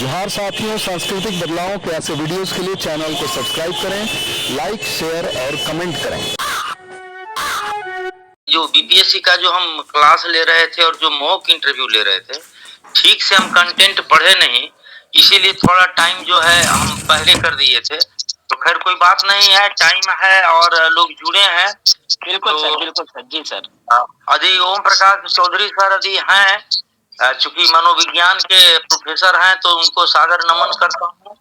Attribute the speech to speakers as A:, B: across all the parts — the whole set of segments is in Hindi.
A: जोहार साथियों, सांस्कृतिक बदलावों के ऐसे वीडियोस के लिए चैनल को सब्सक्राइब करें, लाइक, शेयर और कमेंट करें।
B: जो बीपीएससी का जो हम क्लास ले रहे थे और जो मॉक इंटरव्यू ले रहे थे, ठीक से हम कंटेंट पढ़े नहीं, इसीलिए थोड़ा टाइम जो है हम पहले कर दिए थे। तो खैर कोई बात नहीं है, टाइम है और लोग जुड़े हैं।
C: बिल्कुल
B: तो
C: सर, बिल्कुल सर, जी सर।
B: अभी ओम प्रकाश चौधरी सर अभी हैं, चूंकि मनोविज्ञान के प्रोफेसर हैं तो उनको सादर नमन करता हूँ।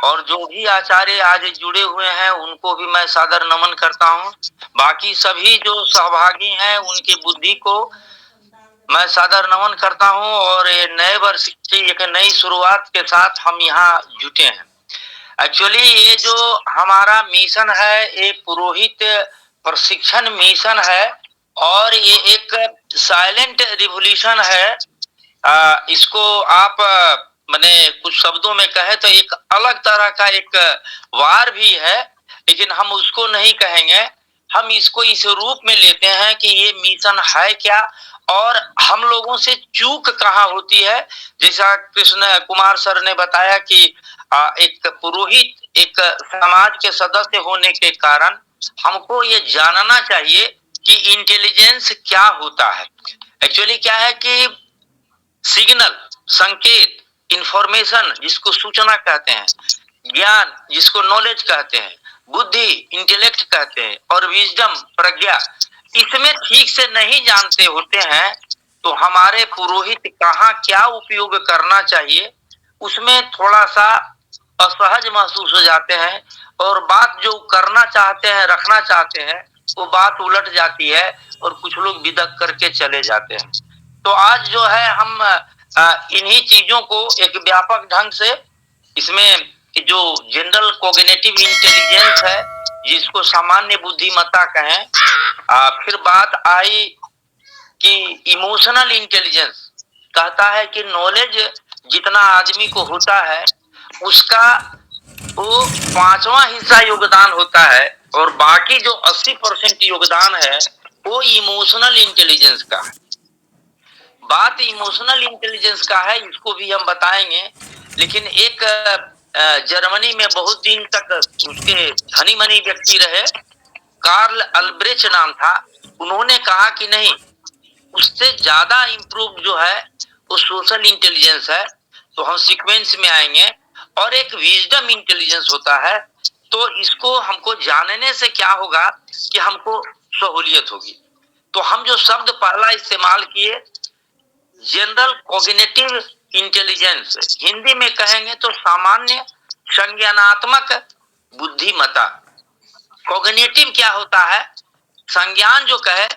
B: और जो भी आचार्य आज जुड़े हुए हैं उनको भी मैं सादर नमन करता हूँ। बाकी सभी जो सहभागी हैं उनकी बुद्धि को मैं सादर नमन करता हूँ। और ये नए वर्ष की एक नई शुरुआत के साथ हम यहाँ जुटे हैं। एक्चुअली ये जो हमारा मिशन है, ये पुरोहित प्रशिक्षण मिशन है और ये एक साइलेंट रिवॉल्यूशन है। इसको आप मैंने कुछ शब्दों में कहे तो एक अलग तरह का एक वार भी है, लेकिन हम उसको नहीं कहेंगे। हम इसको इस रूप में लेते हैं कि ये मिशन है क्या और हम लोगों से चूक कहाँ होती है। जैसा कृष्ण कुमार सर ने बताया कि एक पुरोहित एक समाज के सदस्य होने के कारण हमको ये जानना चाहिए कि इंटेलिजेंस क्या होता है। एक्चुअली क्या है कि सिग्नल, संकेत, इंफॉर्मेशन जिसको सूचना कहते हैं, ज्ञान जिसको नॉलेज कहते हैं, बुद्धि इंटेलेक्ट कहते हैं और विजडम प्रज्ञा, इसमें ठीक से नहीं जानते होते हैं तो हमारे पुरोहित कहाँ क्या उपयोग करना चाहिए उसमें थोड़ा सा असहज महसूस हो जाते हैं और बात जो करना चाहते हैं, रखना चाहते हैं, वो बात उलट जाती है और कुछ लोग बिदक करके चले जाते हैं। तो आज जो है हम इन्हीं चीजों को एक व्यापक ढंग से, इसमें जो जनरल कॉग्निटिव इंटेलिजेंस है जिसको सामान्य बुद्धिमत्ता कहें, फिर बात आई कि इमोशनल इंटेलिजेंस कहता है कि नॉलेज जितना आदमी को होता है उसका वो 5वां हिस्सा योगदान होता है और बाकी जो 80% योगदान है वो इमोशनल इंटेलिजेंस का है। बात इमोशनल इंटेलिजेंस का है, इसको भी हम बताएंगे। लेकिन एक जर्मनी में बहुत दिन तक उसके धनी मनी व्यक्ति रहे, कार्ल अल्ब्रेच नाम था। उन्होंने कहा कि नहीं, उससे ज्यादा इम्प्रूव जो है वो सोशल इंटेलिजेंस है। तो हम सीक्वेंस में आएंगे और एक विजडम इंटेलिजेंस होता है। तो इसको हमको जानने से क्या होगा कि हमको सहूलियत होगी। तो हम जो शब्द पहला इस्तेमाल किए जनरल कॉग्निटिव इंटेलिजेंस, हिंदी में कहेंगे तो सामान्य संज्ञानात्मक बुद्धिमत्ता। कॉग्निटिव क्या होता है? संज्ञान जो कहे,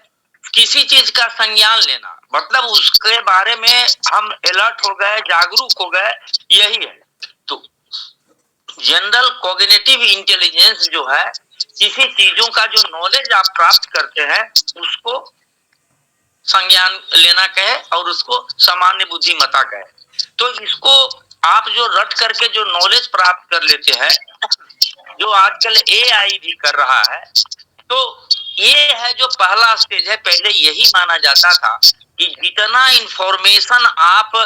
B: किसी चीज का संज्ञान लेना, मतलब उसके बारे में हम अलर्ट हो गए, जागरूक हो गए, यही है। तो जनरल कॉग्निटिव इंटेलिजेंस जो है, किसी चीजों का जो नॉलेज आप प्राप्त करते हैं उसको संज्ञान लेना कहे और उसको सामान्य बुद्धिमत्ता कहे। तो इसको आप जो रट करके जो नॉलेज प्राप्त कर लेते हैं, जो आजकल एआई भी कर रहा है, तो ये है जो पहला स्टेज है। पहले यही माना जाता था कि जितना इंफॉर्मेशन आप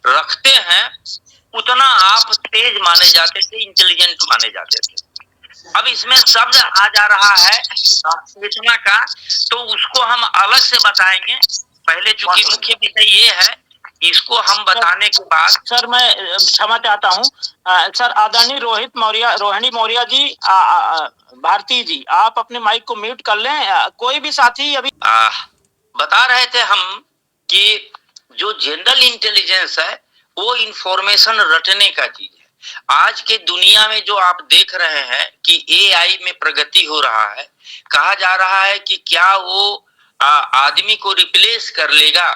B: रखते हैं उतना आप तेज माने जाते थे, इंटेलिजेंट माने जाते थे। अब इसमें शब्द आ जा रहा है सूचना का, तो उसको हम अलग से बताएंगे। पहले चूंकि मुख्य विषय ये है, इसको हम बताने के बाद
C: सर मैं क्षमा चाहता हूँ सर, आदरणीय रोहिणी मौर्य जी, भारती जी, आप अपने माइक को म्यूट कर लें। कोई भी साथी अभी
B: बता रहे थे हम कि जो जनरल इंटेलिजेंस है वो इंफॉर्मेशन रटने का चीज है। आज के दुनिया में जो आप देख रहे हैं कि एआई में प्रगति हो रहा है, कहा जा रहा है कि क्या वो आदमी को रिप्लेस कर लेगा।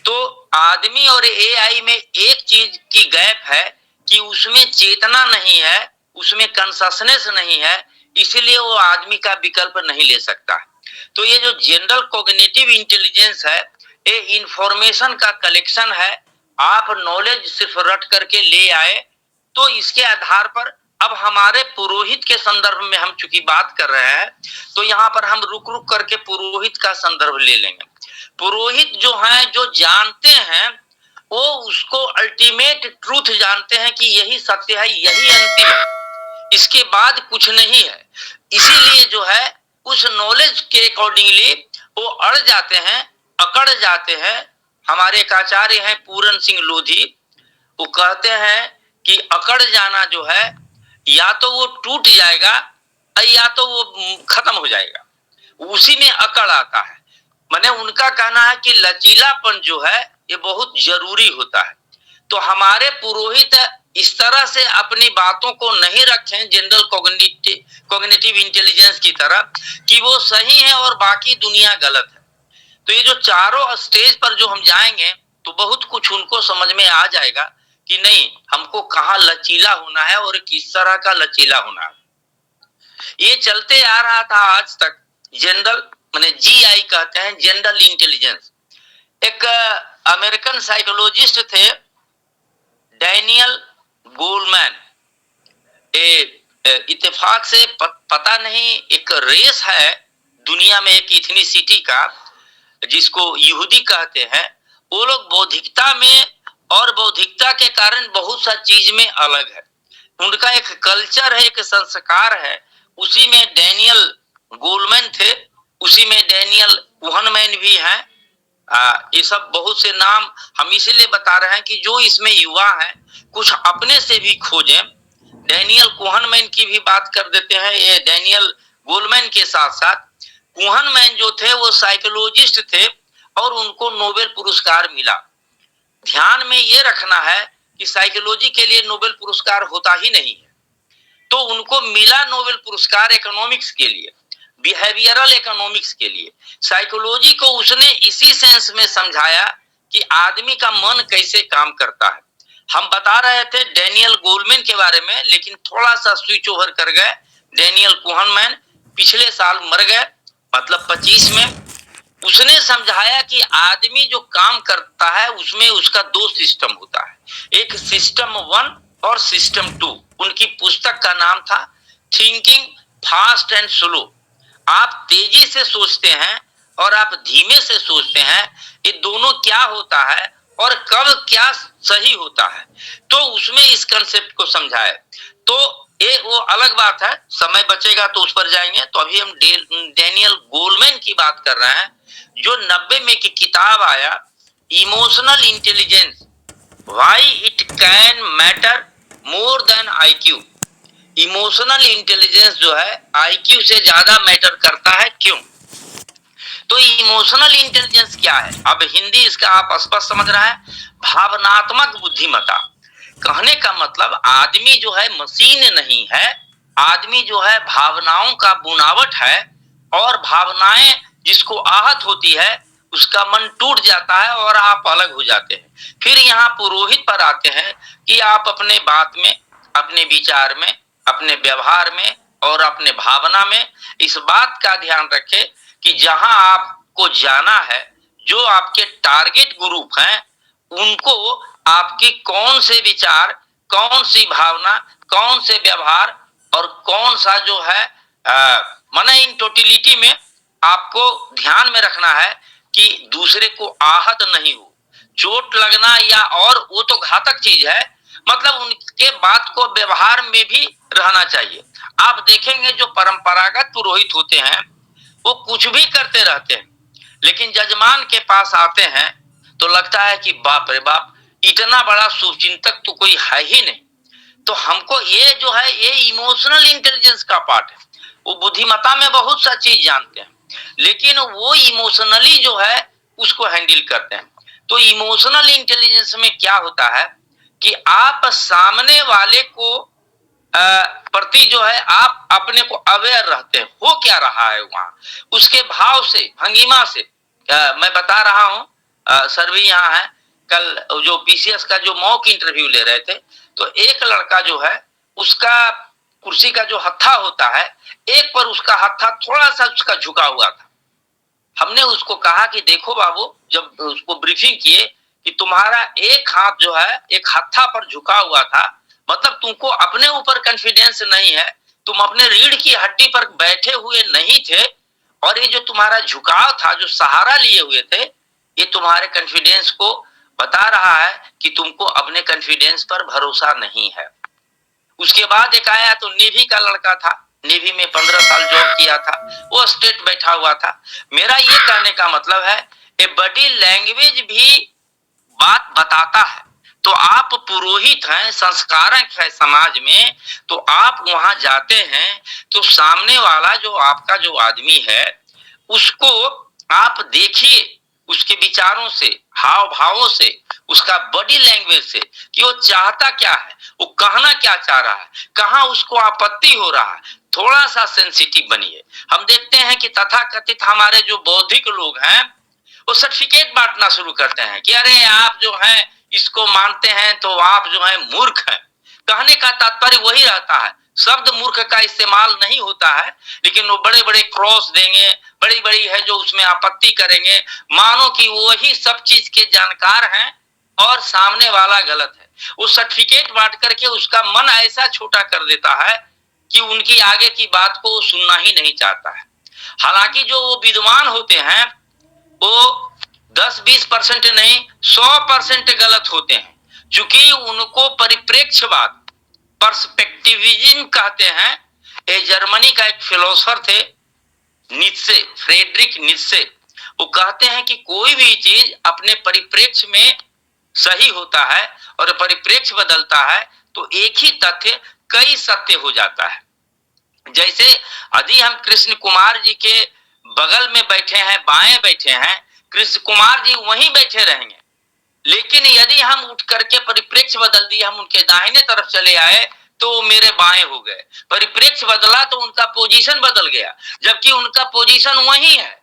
B: तो आदमी और एआई में एक चीज की गैप है कि उसमें चेतना नहीं है, उसमें कंससनेस नहीं है, इसीलिए वो आदमी का विकल्प नहीं ले सकता। तो ये जो जनरल कॉग्निटिव इंटेलिजेंस है, ये इंफॉर्मेशन का कलेक्शन है। आप नॉलेज सिर्फ रट करके ले आए, तो इसके आधार पर अब हमारे पुरोहित के संदर्भ में हम चूंकि बात कर रहे हैं, तो यहाँ पर हम रुक रुक करके पुरोहित का संदर्भ ले लेंगे। पुरोहित जो हैं, जो जानते हैं, वो उसको अल्टीमेट ट्रूथ जानते हैं कि यही सत्य है, यही अंतिम है, इसके बाद कुछ नहीं है। इसीलिए जो है उस नॉलेज के अकॉर्डिंगली वो अड़ जाते हैं, अकड़ जाते हैं। हमारे एक आचार्य हैं पूरन सिंह लोधी, वो कहते हैं कि अकड़ जाना जो है या तो वो टूट जाएगा या तो वो खत्म हो जाएगा, उसी में अकड़ आता है। माने उनका कहना है कि लचीलापन जो है ये बहुत जरूरी होता है। तो हमारे पुरोहित इस तरह से अपनी बातों को नहीं रखें जनरल कॉग्निटिव इंटेलिजेंस की तरह कि वो सही है और बाकी दुनिया गलत है। तो ये जो चारों स्टेज पर जो हम जाएंगे तो बहुत कुछ उनको समझ में आ जाएगा कि नहीं हमको कहाँ लचीला होना है और किस तरह का लचीला होना है। ये चलते आ रहा था आज तक। जनरल माने GI कहते हैं, जनरल इंटेलिजेंस। एक अमेरिकन साइकोलॉजिस्ट थे डैनियल गोलमैन। इत्तेफाक से पता नहीं एक रेस है दुनिया में, एक इथनिसिटी का, जिसको यहूदी कहते हैं। वो लोग बौद्धिकता में और बौद्धिकता के कारण बहुत सा चीज में अलग है। उनका एक कल्चर है, एक संस्कार है। उसी में डैनियल गोलमैन थे, उसी में डैनियल कुहनमैन भी हैं। ये सब बहुत से नाम हम इसीलिए बता रहे हैं कि जो इसमें युवा हैं कुछ अपने से भी खोजें। डैनियल कुहनमैन की भी बात कर देते हैं। ये डैनियल गोलमैन के साथ साथ कुहनमैन जो थे वो साइकोलॉजिस्ट थे और उनको नोबेल पुरस्कार मिला। ध्यान में ये रखना है कि साइकोलॉजी के लिए नोबेल पुरस्कार होता ही नहीं है। तो उनको मिला नोबेल पुरस्कार इकोनॉमिक्स के लिए, बिहेवियरल इकोनॉमिक्स के लिए। साइकोलॉजी को उसने इसी सेंस में समझाया कि आदमी का मन कैसे काम करता है। हम बता रहे थे डैनियल गोलमैन के बारे में, लेकिन थोड़ा सा स्विच ओवर कर गए। डैनियल कुहनमैन पिछले साल मर गए, मतलब 25 में। उसने समझाया कि आदमी जो काम करता है उसमें उसका दो सिस्टम होता है, एक सिस्टम 1 और सिस्टम 2। उनकी पुस्तक का नाम था थिंकिंग फास्ट एंड स्लो। आप तेजी से सोचते हैं और आप धीमे से सोचते हैं, ये दोनों क्या होता है और कब क्या सही होता है। तो उसमें इस कंसेप्ट को समझाए। तो ये वो अलग बात है, समय बचेगा तो उस पर जाएंगे। तो अभी हम डैनियल गोलमैन की बात कर रहे हैं, जो 90 में की किताब आया emotional intelligence, why it can matter more than IQ। Emotional intelligence जो है IQ से ज्यादा मैटर करता है, क्यों? तो इमोशनल इंटेलिजेंस क्या है? अब हिंदी इसका आप स्पष्ट समझ रहे हैं, भावनात्मक बुद्धिमत्ता। कहने का मतलब आदमी जो है मशीन नहीं है, आदमी जो है भावनाओं का बुनावट है, और भावनाएं जिसको आहत होती है उसका मन टूट जाता है और आप अलग हो जाते हैं। फिर यहाँ पुरोहित पर आते हैं कि आप अपने बात में, अपने विचार में, अपने व्यवहार में और अपने भावना में इस बात का ध्यान रखें कि जहां आपको जाना है, जो आपके टारगेट ग्रुप हैं, उनको आपकी कौन से विचार, कौन सी भावना, कौन से व्यवहार और कौन सा जो है माने इन टोटलिटी में आपको ध्यान में रखना है कि दूसरे को आहत नहीं हो, चोट लगना या और वो तो घातक चीज है, मतलब उनके बात को व्यवहार में भी रहना चाहिए। आप देखेंगे जो परंपरागत पुरोहित होते हैं वो कुछ भी करते रहते हैं, लेकिन जजमान के पास आते हैं तो लगता है कि बाप रे बाप, इतना बड़ा शुभचिंतक तो कोई है ही नहीं। तो हमको ये जो है ये इमोशनल इंटेलिजेंस का पार्ट है। वो बुद्धिमत्ता में बहुत सा चीज जानते हैं, लेकिन वो इमोशनली जो है उसको हैंडल करते हैं। तो इमोशनल इंटेलिजेंस में क्या होता है कि आप सामने वाले को प्रति जो है आप अपने को अवेयर रहते हैं, हो क्या रहा है वहां, उसके भाव से, भंगिमा से। मैं बता रहा हूं, सर भी यहाँ है, कल जो PCS का जो मॉक इंटरव्यू ले रहे थे, तो एक लड़का जो है उसका कुर्सी का जो हत्था होता है, एक पर उसका हत्था थोड़ा सा उसका झुका हुआ था। हमने उसको कहा कि देखो बाबू, जब उसको ब्रीफिंग किए कि तुम्हारा एक हाथ जो है एक हत्था पर झुका हुआ था, मतलब तुमको अपने ऊपर कॉन्फिडेंस नहीं है, तुम अपने रीढ़ की हड्डी पर बैठे हुए नहीं थे, और ये जो तुम्हारा झुकाव था, जो सहारा लिए हुए थे, ये तुम्हारे कॉन्फिडेंस को बता रहा है कि तुमको अपने कॉन्फिडेंस पर भरोसा नहीं है। उसके बाद एक आया तो नेवी का लड़का था, नेवी में 15 साल जॉब किया था, वो स्ट्रेट बैठा हुआ था। मेरा ये कहने का मतलब है ए बॉडी लैंग्वेज भी बात बताता है। तो आप पुरोहित हैं, संस्कारक है समाज में, तो आप वहां जाते हैं तो सामने वाला जो आपका जो आदमी है उसको आप देखिए, उसके विचारों से, हाव भावों से, उसका बॉडी लैंग्वेज से कि वो चाहता क्या है, वो कहना क्या चाह रहा है, कहाँ उसको आपत्ति हो रहा है। थोड़ा सा सेंसिटिव बनिए। हम देखते हैं कि तथाकथित हमारे जो बौद्धिक लोग हैं वो सर्टिफिकेट बांटना शुरू करते हैं कि अरे आप जो है इसको मानते हैं तो आप जो है मूर्ख हैं। कहने का तात्पर्य वही रहता है, शब्द मूर्ख का इस्तेमाल नहीं होता है, लेकिन वो बड़े बड़े क्रॉस देंगे, बड़ी बड़ी है जो उसमें आपत्ति करेंगे, मानो कि वही सब चीज के जानकार हैं और सामने वाला गलत है। वो सर्टिफिकेट बांट करके उसका मन ऐसा छोटा कर देता है कि उनकी आगे की बात को सुनना ही नहीं चाहता है। हालांकि जो वो विद्वान होते हैं वो 10-20% नहीं 100% गलत होते हैं, क्योंकि उनको परिप्रेक्ष्यवाद, पर्सपेक्टिविज्म कहते हैं। ये जर्मनी का एक फिलोसोफर थे नीत्शे, फ्रेडरिक नीत्शे। वो कहते हैं कि कोई भी चीज अपने परिप्रेक्ष्य में सही होता है और परिप्रेक्ष्य बदलता है तो एक ही तथ्य कई सत्य हो जाता है। जैसे यदि हम कृष्ण कुमार जी के बगल में बैठे हैं, बाएं बैठे हैं, कृष्ण कुमार जी वहीं बैठे रहेंगे, लेकिन यदि हम उठ करके परिप्रेक्ष्य बदल दिए, हम उनके दाहिने तरफ चले आए तो मेरे बाएं हो गए। परिप्रेक्ष्य बदला तो उनका पोजीशन बदल गया, जबकि उनका पोजीशन वही है।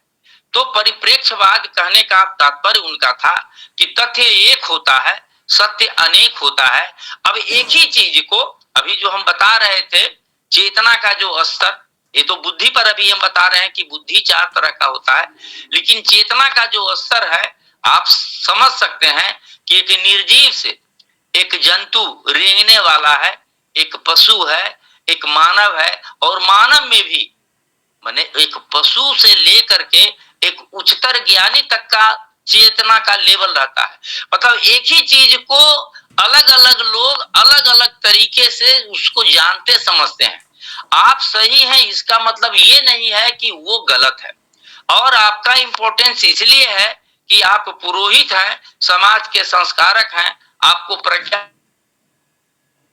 B: तो परिप्रेक्ष्यवाद कहने का तात्पर्य उनका था कि तथ्य एक होता है, सत्य अनेक होता है। अब एक ही चीज को अभी जो हम बता रहे थे, चेतना का जो स्तर, ये तो बुद्धि पर अभी हम बता रहे हैं कि बुद्धि 4 तरह का होता है, लेकिन चेतना का जो स्तर है आप समझ सकते हैं कि एक निर्जीव से एक जंतु रेंगने वाला है, एक पशु है, एक मानव है, और मानव में भी माने एक पशु से लेकर के एक उच्चतर ज्ञानी तक का चेतना का लेवल रहता है। मतलब एक ही चीज को अलग अलग लोग अलग अलग तरीके से उसको जानते समझते हैं। आप सही हैं इसका मतलब ये नहीं है कि वो गलत है। और आपका इंपॉर्टेंस इसलिए है कि आप पुरोहित हैं, समाज के संस्कारक हैं, आपको प्रज्ञा,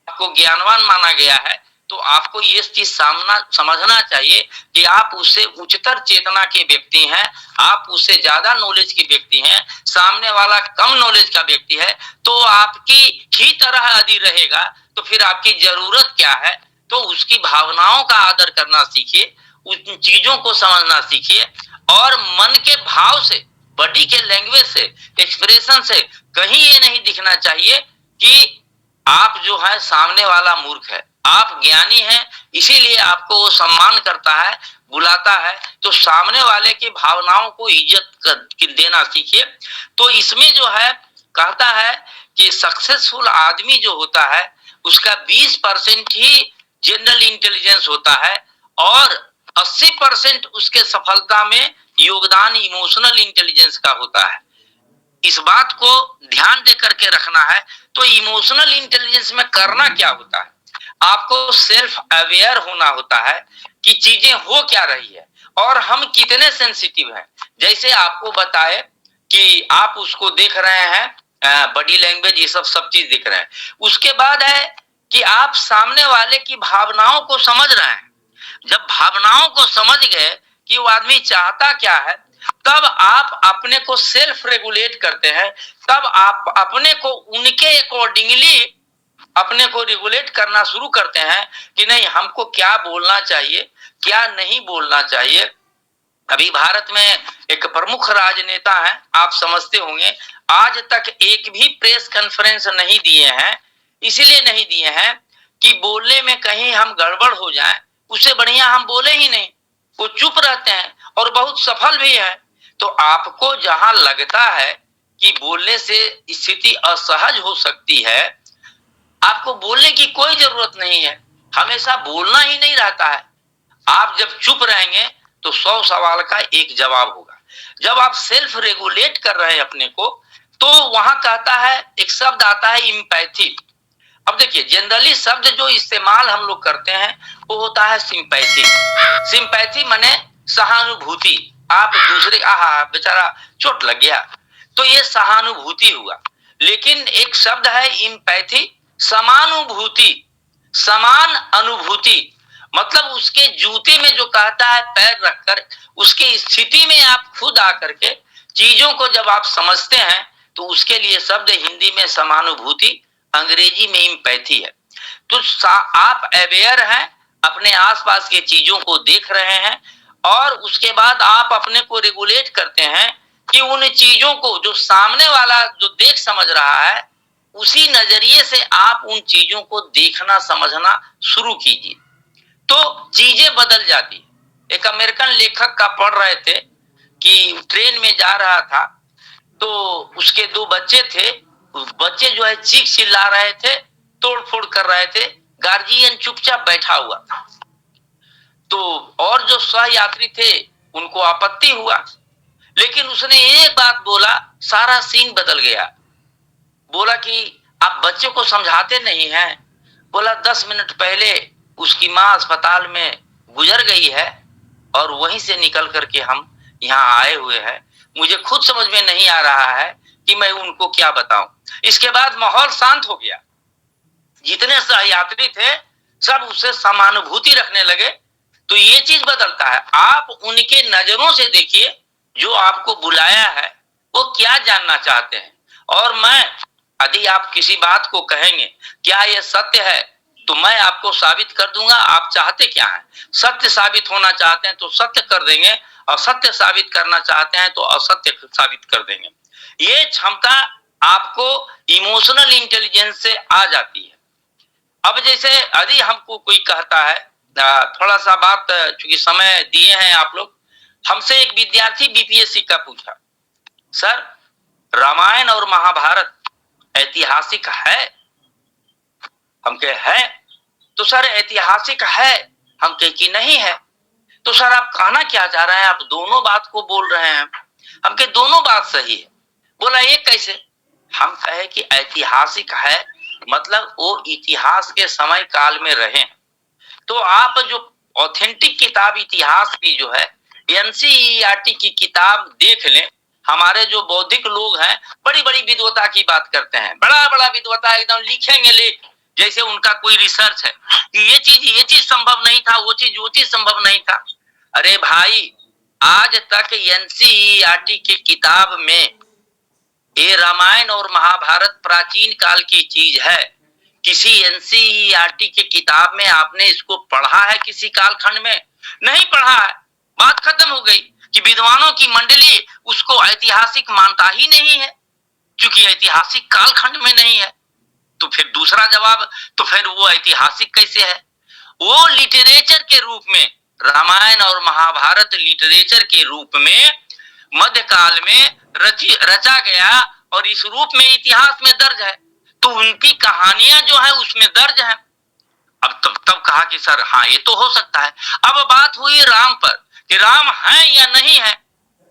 B: आपको ज्ञानवान माना गया है, तो आपको ये चीज समझना चाहिए कि आप उससे उच्चतर चेतना के व्यक्ति हैं, आप उससे ज्यादा नॉलेज के व्यक्ति हैं, सामने वाला कम नॉलेज का व्यक्ति है, तो आपकी ही तरह यदि रहेगा तो फिर आपकी जरूरत क्या है। तो उसकी भावनाओं का आदर करना सीखिए, उन चीजों को समझना सीखिए, और मन के भाव से, बॉडी के लैंग्वेज से, एक्सप्रेशन से कहीं ये नहीं दिखना चाहिए कि आप जो है सामने वाला मूर्ख है। आप ज्ञानी हैं, इसीलिए आपको वो सम्मान करता है, बुलाता है, तो सामने वाले की भावनाओं को इज्जत देना सीखिए। तो इसमें जो है कहता है कि सक्सेसफुल आदमी जो होता है उसका 20% ही जनरल इंटेलिजेंस होता है और 80% उसके सफलता में योगदान इमोशनल इंटेलिजेंस का होता है। इस बात को ध्यान दे करके रखना है। तो इमोशनल इंटेलिजेंस में करना क्या होता है, आपको सेल्फ अवेयर होना होता है कि चीजें हो क्या रही है और हम कितने सेंसिटिव हैं। जैसे आपको बताए कि आप उसको देख रहे हैं, बॉडी लैंग्वेज, ये सब चीज दिख रहे हैं। उसके बाद है कि आप सामने वाले की भावनाओं को समझ रहे हैं। जब भावनाओं को समझ गए कि वो आदमी चाहता क्या है, तब आप अपने को सेल्फ रेगुलेट करते हैं, तब आप अपने को उनके अकॉर्डिंगली अपने को रेगुलेट करना शुरू करते हैं कि नहीं हमको क्या बोलना चाहिए, क्या नहीं बोलना चाहिए। अभी भारत में एक प्रमुख राजनेता है, आप समझते होंगे, आज तक एक भी प्रेस कॉन्फ्रेंस नहीं दिए हैं। इसलिए नहीं दिए हैं कि बोलने में कहीं हम गड़बड़ हो जाए, उससे बढ़िया हम बोले ही नहीं, वो चुप रहते हैं और बहुत सफल भी है। तो आपको जहां लगता है कि बोलने से स्थिति असहज हो सकती है, आपको बोलने की कोई जरूरत नहीं है। हमेशा बोलना ही नहीं रहता है। आप जब चुप रहेंगे तो 100 सवाल का एक जवाब होगा। जब आप सेल्फ रेगुलेट कर रहे हैं अपने को, तो वहां कहता है, एक शब्द आता है इम्पैथी। अब देखिए, जनरली शब्द जो इस्तेमाल हम लोग करते हैं वो होता है सिंपैथी। सिंपैथी माने सहानुभूति। आप दूसरे, आहा बेचारा चोट लग गया, तो ये सहानुभूति हुआ। लेकिन एक शब्द है इम्पैथी, समानुभूति, समान अनुभूति। मतलब उसके जूते में जो कहता है पैर रखकर, उसके स्थिति में आप खुद आकर के चीजों को जब आप समझते हैं, तो उसके लिए शब्द हिंदी में समानुभूति, अंग्रेजी में इम्पैथी है। तो आप अवेयर हैं, अपने आसपास के चीजों को देख रहे हैं, और उसके बाद आप अपने को रेगुलेट करते हैं कि उन चीजों को जो सामने वाला जो देख समझ रहा है, उसी नजरिए से आप उन चीजों को देखना समझना शुरू कीजिए, तो चीजें बदल जाती। एक अमेरिकन लेखक का पढ़ रहे थे कि ट्रेन में जा रहा था, तो उसके 2 बच्चे थे। बच्चे जो है चीख चिल्ला रहे थे, तोड़ फोड़ कर रहे थे, गार्जियन चुपचाप बैठा हुआ था। तो और जो सहयात्री थे उनको आपत्ति हुआ, लेकिन उसने एक बात बोला, सारा सीन बदल गया। बोला कि आप बच्चे को समझाते नहीं हैं। बोला 10 मिनट पहले उसकी माँ अस्पताल में गुजर गई है, और वहीं से निकल करके हम यहाँ आए हुए हैं। मुझे खुद समझ में नहीं आ रहा है कि मैं उनको क्या बताऊं। इसके बाद माहौल शांत हो गया। जितने सहयात्री थे सब उससे समानुभूति रखने लगे। तो ये चीज बदलता है। आप उनके नजरों से देखिए, जो आपको बुलाया है वो क्या जानना चाहते हैं। और मैं, यदि आप किसी बात को कहेंगे क्या ये सत्य है, तो मैं आपको साबित कर दूंगा। आप चाहते क्या हैं? सत्य साबित होना चाहते हैं तो सत्य कर देंगे, और सत्य साबित करना चाहते हैं तो असत्य साबित कर देंगे। ये क्षमता आपको इमोशनल इंटेलिजेंस से आ जाती है। अब जैसे यदि हमको कोई कहता है, थोड़ा सा बात, चूंकि समय दिए हैं आप लोग, हमसे एक विद्यार्थी बीपीएससी का पूछा, सर रामायण और महाभारत ऐतिहासिक है? हम कहे है। तो सर ऐतिहासिक है? हम कहे कि नहीं है। तो सर आप कहना क्या चाह रहे हैं? आप दोनों बात को बोल रहे हैं। हम कहे दोनों बात सही है। बोला ये कैसे? हम कहे कि ऐतिहासिक है मतलब वो इतिहास के समय काल में रहे। तो आप जो ऑथेंटिक किताब इतिहास की जो है एनसीईआरटी की किताब देख लें। हमारे जो बौद्धिक लोग हैं बड़ी बड़ी विद्वता की बात करते हैं, बड़ा बड़ा विद्वता, एकदम लिखेंगे लेख जैसे उनका कोई रिसर्च है कि ये चीज संभव नहीं था, वो चीज संभव नहीं था। अरे भाई, आज तक एनसीईआरटी की किताब में ये रामायण और महाभारत प्राचीन काल की चीज है। किसी एनसीईआरटी की किताब में आपने इसको पढ़ा है? किसी कालखंड में नहीं पढ़ा है। बात खत्म हो गई कि विद्वानों की मंडली उसको ऐतिहासिक मानता ही नहीं है, क्योंकि ऐतिहासिक कालखंड में नहीं है। तो फिर दूसरा जवाब, तो फिर वो ऐतिहासिक कैसे है? वो लिटरेचर के रूप में, रामायण और महाभारत लिटरेचर के रूप में मध्यकाल में रचा गया, और इस रूप में इतिहास में दर्ज है। तो उनकी कहानियां जो है उसमें दर्ज है। अब तब कहा कि सर हाँ ये तो हो सकता है। अब बात हुई राम पर कि राम है या नहीं है।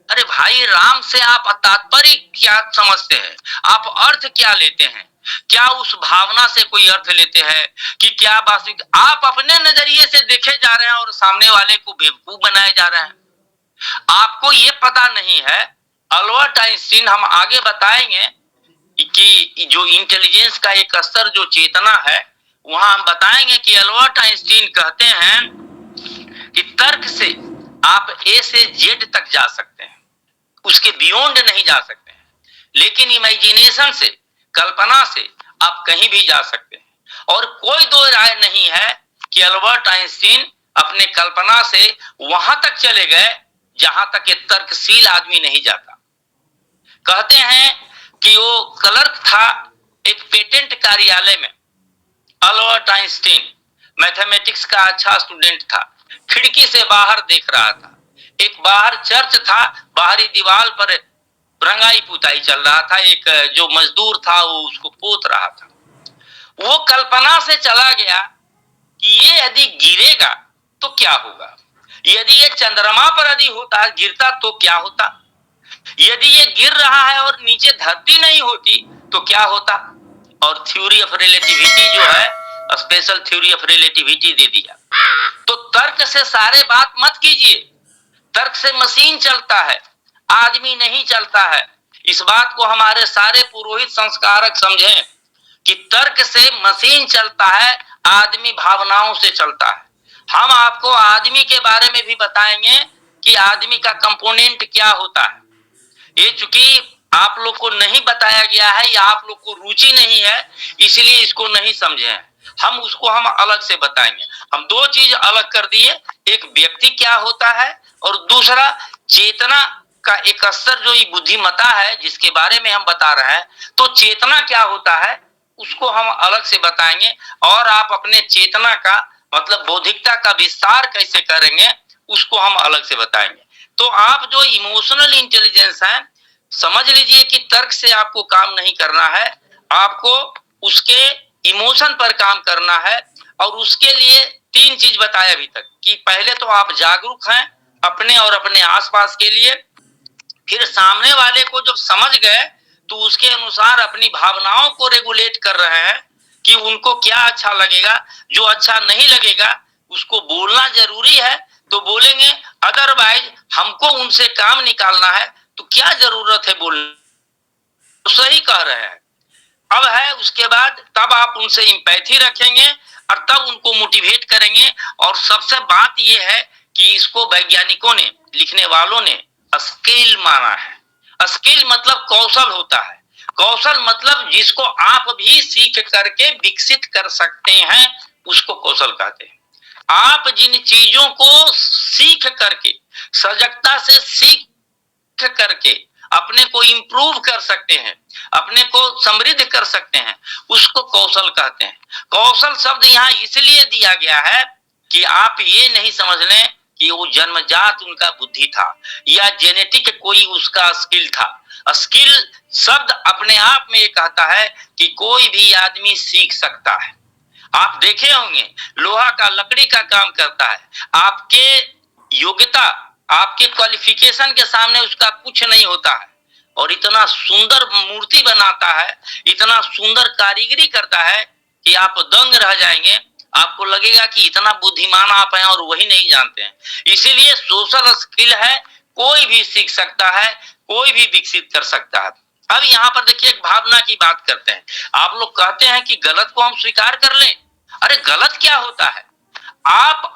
B: अरे भाई, राम से आप तात्पर्य क्या समझते हैं? आप अर्थ क्या लेते हैं? क्या उस भावना से कोई अर्थ लेते हैं कि क्या वास्तविक? आप अपने नजरिए से देखे जा रहे हैं और सामने वाले को बेवकूफ बनाए जा रहे हैं। आपको ये पता नहीं है। अल्बर्ट आइंस्टीन, हम आगे बताएंगे कि जो इंटेलिजेंस का एक स्तर, जो चेतना है, वहां हम बताएंगे कि अल्बर्ट आइंस्टीन कहते हैं कि तर्क से आप ए से जेड तक जा सकते हैं, उसके बियॉन्ड नहीं जा सकते हैं। लेकिन इमेजिनेशन से, कल्पना से आप कहीं भी जा सकते हैं। और कोई दो राय नहीं है कि अल्बर्ट आइंस्टीन अपने कल्पना से वहां तक चले गए जहां तक एक तर्कशील आदमी नहीं जाता। कहते हैं कि वो क्लर्क था एक पेटेंट कार्यालय में। अल्बर्ट आइंस्टीन मैथमेटिक्स का अच्छा स्टूडेंट था। खिड़की से बाहर देख रहा था। एक बाहर चर्च था, बाहरी दीवार पर रंगाई पुताई चल रहा था। एक जो मजदूर था वो उसको पोत रहा था। वो कल्पना से चला गया कि ये यदि गिरेगा तो क्या होगा, यदि ये चंद्रमा पर यदि होता, गिरता तो क्या होता। यदि ये गिर रहा है और नीचे धरती नहीं होती तो क्या होता? और थ्योरी ऑफ रिलेटिविटी जो है, स्पेशल थ्योरी ऑफ रिलेटिविटी दे दिया। तो तर्क से सारे बात मत कीजिए, तर्क से मशीन चलता है, आदमी नहीं चलता है। इस बात को हमारे सारे पुरोहित संस्कारक समझें कि तर्क से मशीन चलता है, आदमी भावनाओं से चलता है। हम आपको आदमी के बारे में भी बताएंगे कि आदमी का कंपोनेंट क्या होता है। ये चूंकि आप लोग को नहीं बताया गया है या आप लोग को रुचि नहीं है, इसलिए इसको नहीं समझे हैं। हम अलग से बताएंगे। हम दो चीज अलग कर दिए, एक व्यक्ति क्या होता है और दूसरा चेतना का एक स्तर जो ये बुद्धिमत्ता है जिसके बारे में हम बता रहे हैं। तो चेतना क्या होता है उसको हम अलग से बताएंगे, और आप अपने चेतना का मतलब बौद्धिकता का विस्तार कैसे करेंगे उसको हम अलग से बताएंगे। तो आप जो इमोशनल इंटेलिजेंस है, समझ लीजिए कि तर्क से आपको काम नहीं करना है, आपको उसके इमोशन पर काम करना है। और उसके लिए तीन चीज बताया अभी तक कि पहले तो आप जागरूक हैं अपने और अपने आसपास के लिए, फिर सामने वाले को जब समझ गए तो उसके अनुसार अपनी भावनाओं को रेगुलेट कर रहे हैं कि उनको क्या अच्छा लगेगा, जो अच्छा नहीं लगेगा उसको बोलना जरूरी है तो बोलेंगे, अदरवाइज हमको उनसे काम निकालना है तो क्या जरूरत है बोलने, तो सही कह रहे हैं। अब है उसके बाद तब आप उनसे इंपैथी रखेंगे और तब उनको मोटिवेट करेंगे। और सबसे बात यह है कि इसको वैज्ञानिकों ने, लिखने वालों ने स्किल माना है। स्किल मतलब कौशल होता है, कौशल मतलब जिसको आप भी सीख करके विकसित कर सकते हैं उसको कौशल कहते हैं। आप जिन चीजों को सीख करके, सजगता से सीख करके अपने को इंप्रूव कर सकते हैं, अपने को समृद्ध कर सकते हैं, उसको कौशल कहते हैं। कौशल शब्द यहाँ इसलिए दिया गया है कि आप ये नहीं समझ लें कि वो जन्मजात उनका बुद्धि था या जेनेटिक कोई उसका स्किल था। स्किल शब्द अपने आप में ये कहता है कि कोई भी आदमी सीख सकता है। आप देखे होंगे लोहा का, लकड़ी का काम करता है, आपके योग्यता, आपके क्वालिफिकेशन के सामने उसका कुछ नहीं होता है। और इतना सुंदर मूर्ति बनाता है, इतना सुंदर कारीगरी करता है कि आप दंग रह जाएंगे। आपको लगेगा कि इतना बुद्धिमान आप हैं और वही नहीं जानते हैं। इसीलिए सोशल स्किल है, कोई भी सीख सकता है, कोई भी विकसित कर सकता है। अब यहाँ पर देखिए एक भावना की बात करते हैं। आप लोग कहते हैं कि गलत को हम स्वीकार कर लें। अरे गलत क्या होता है? आप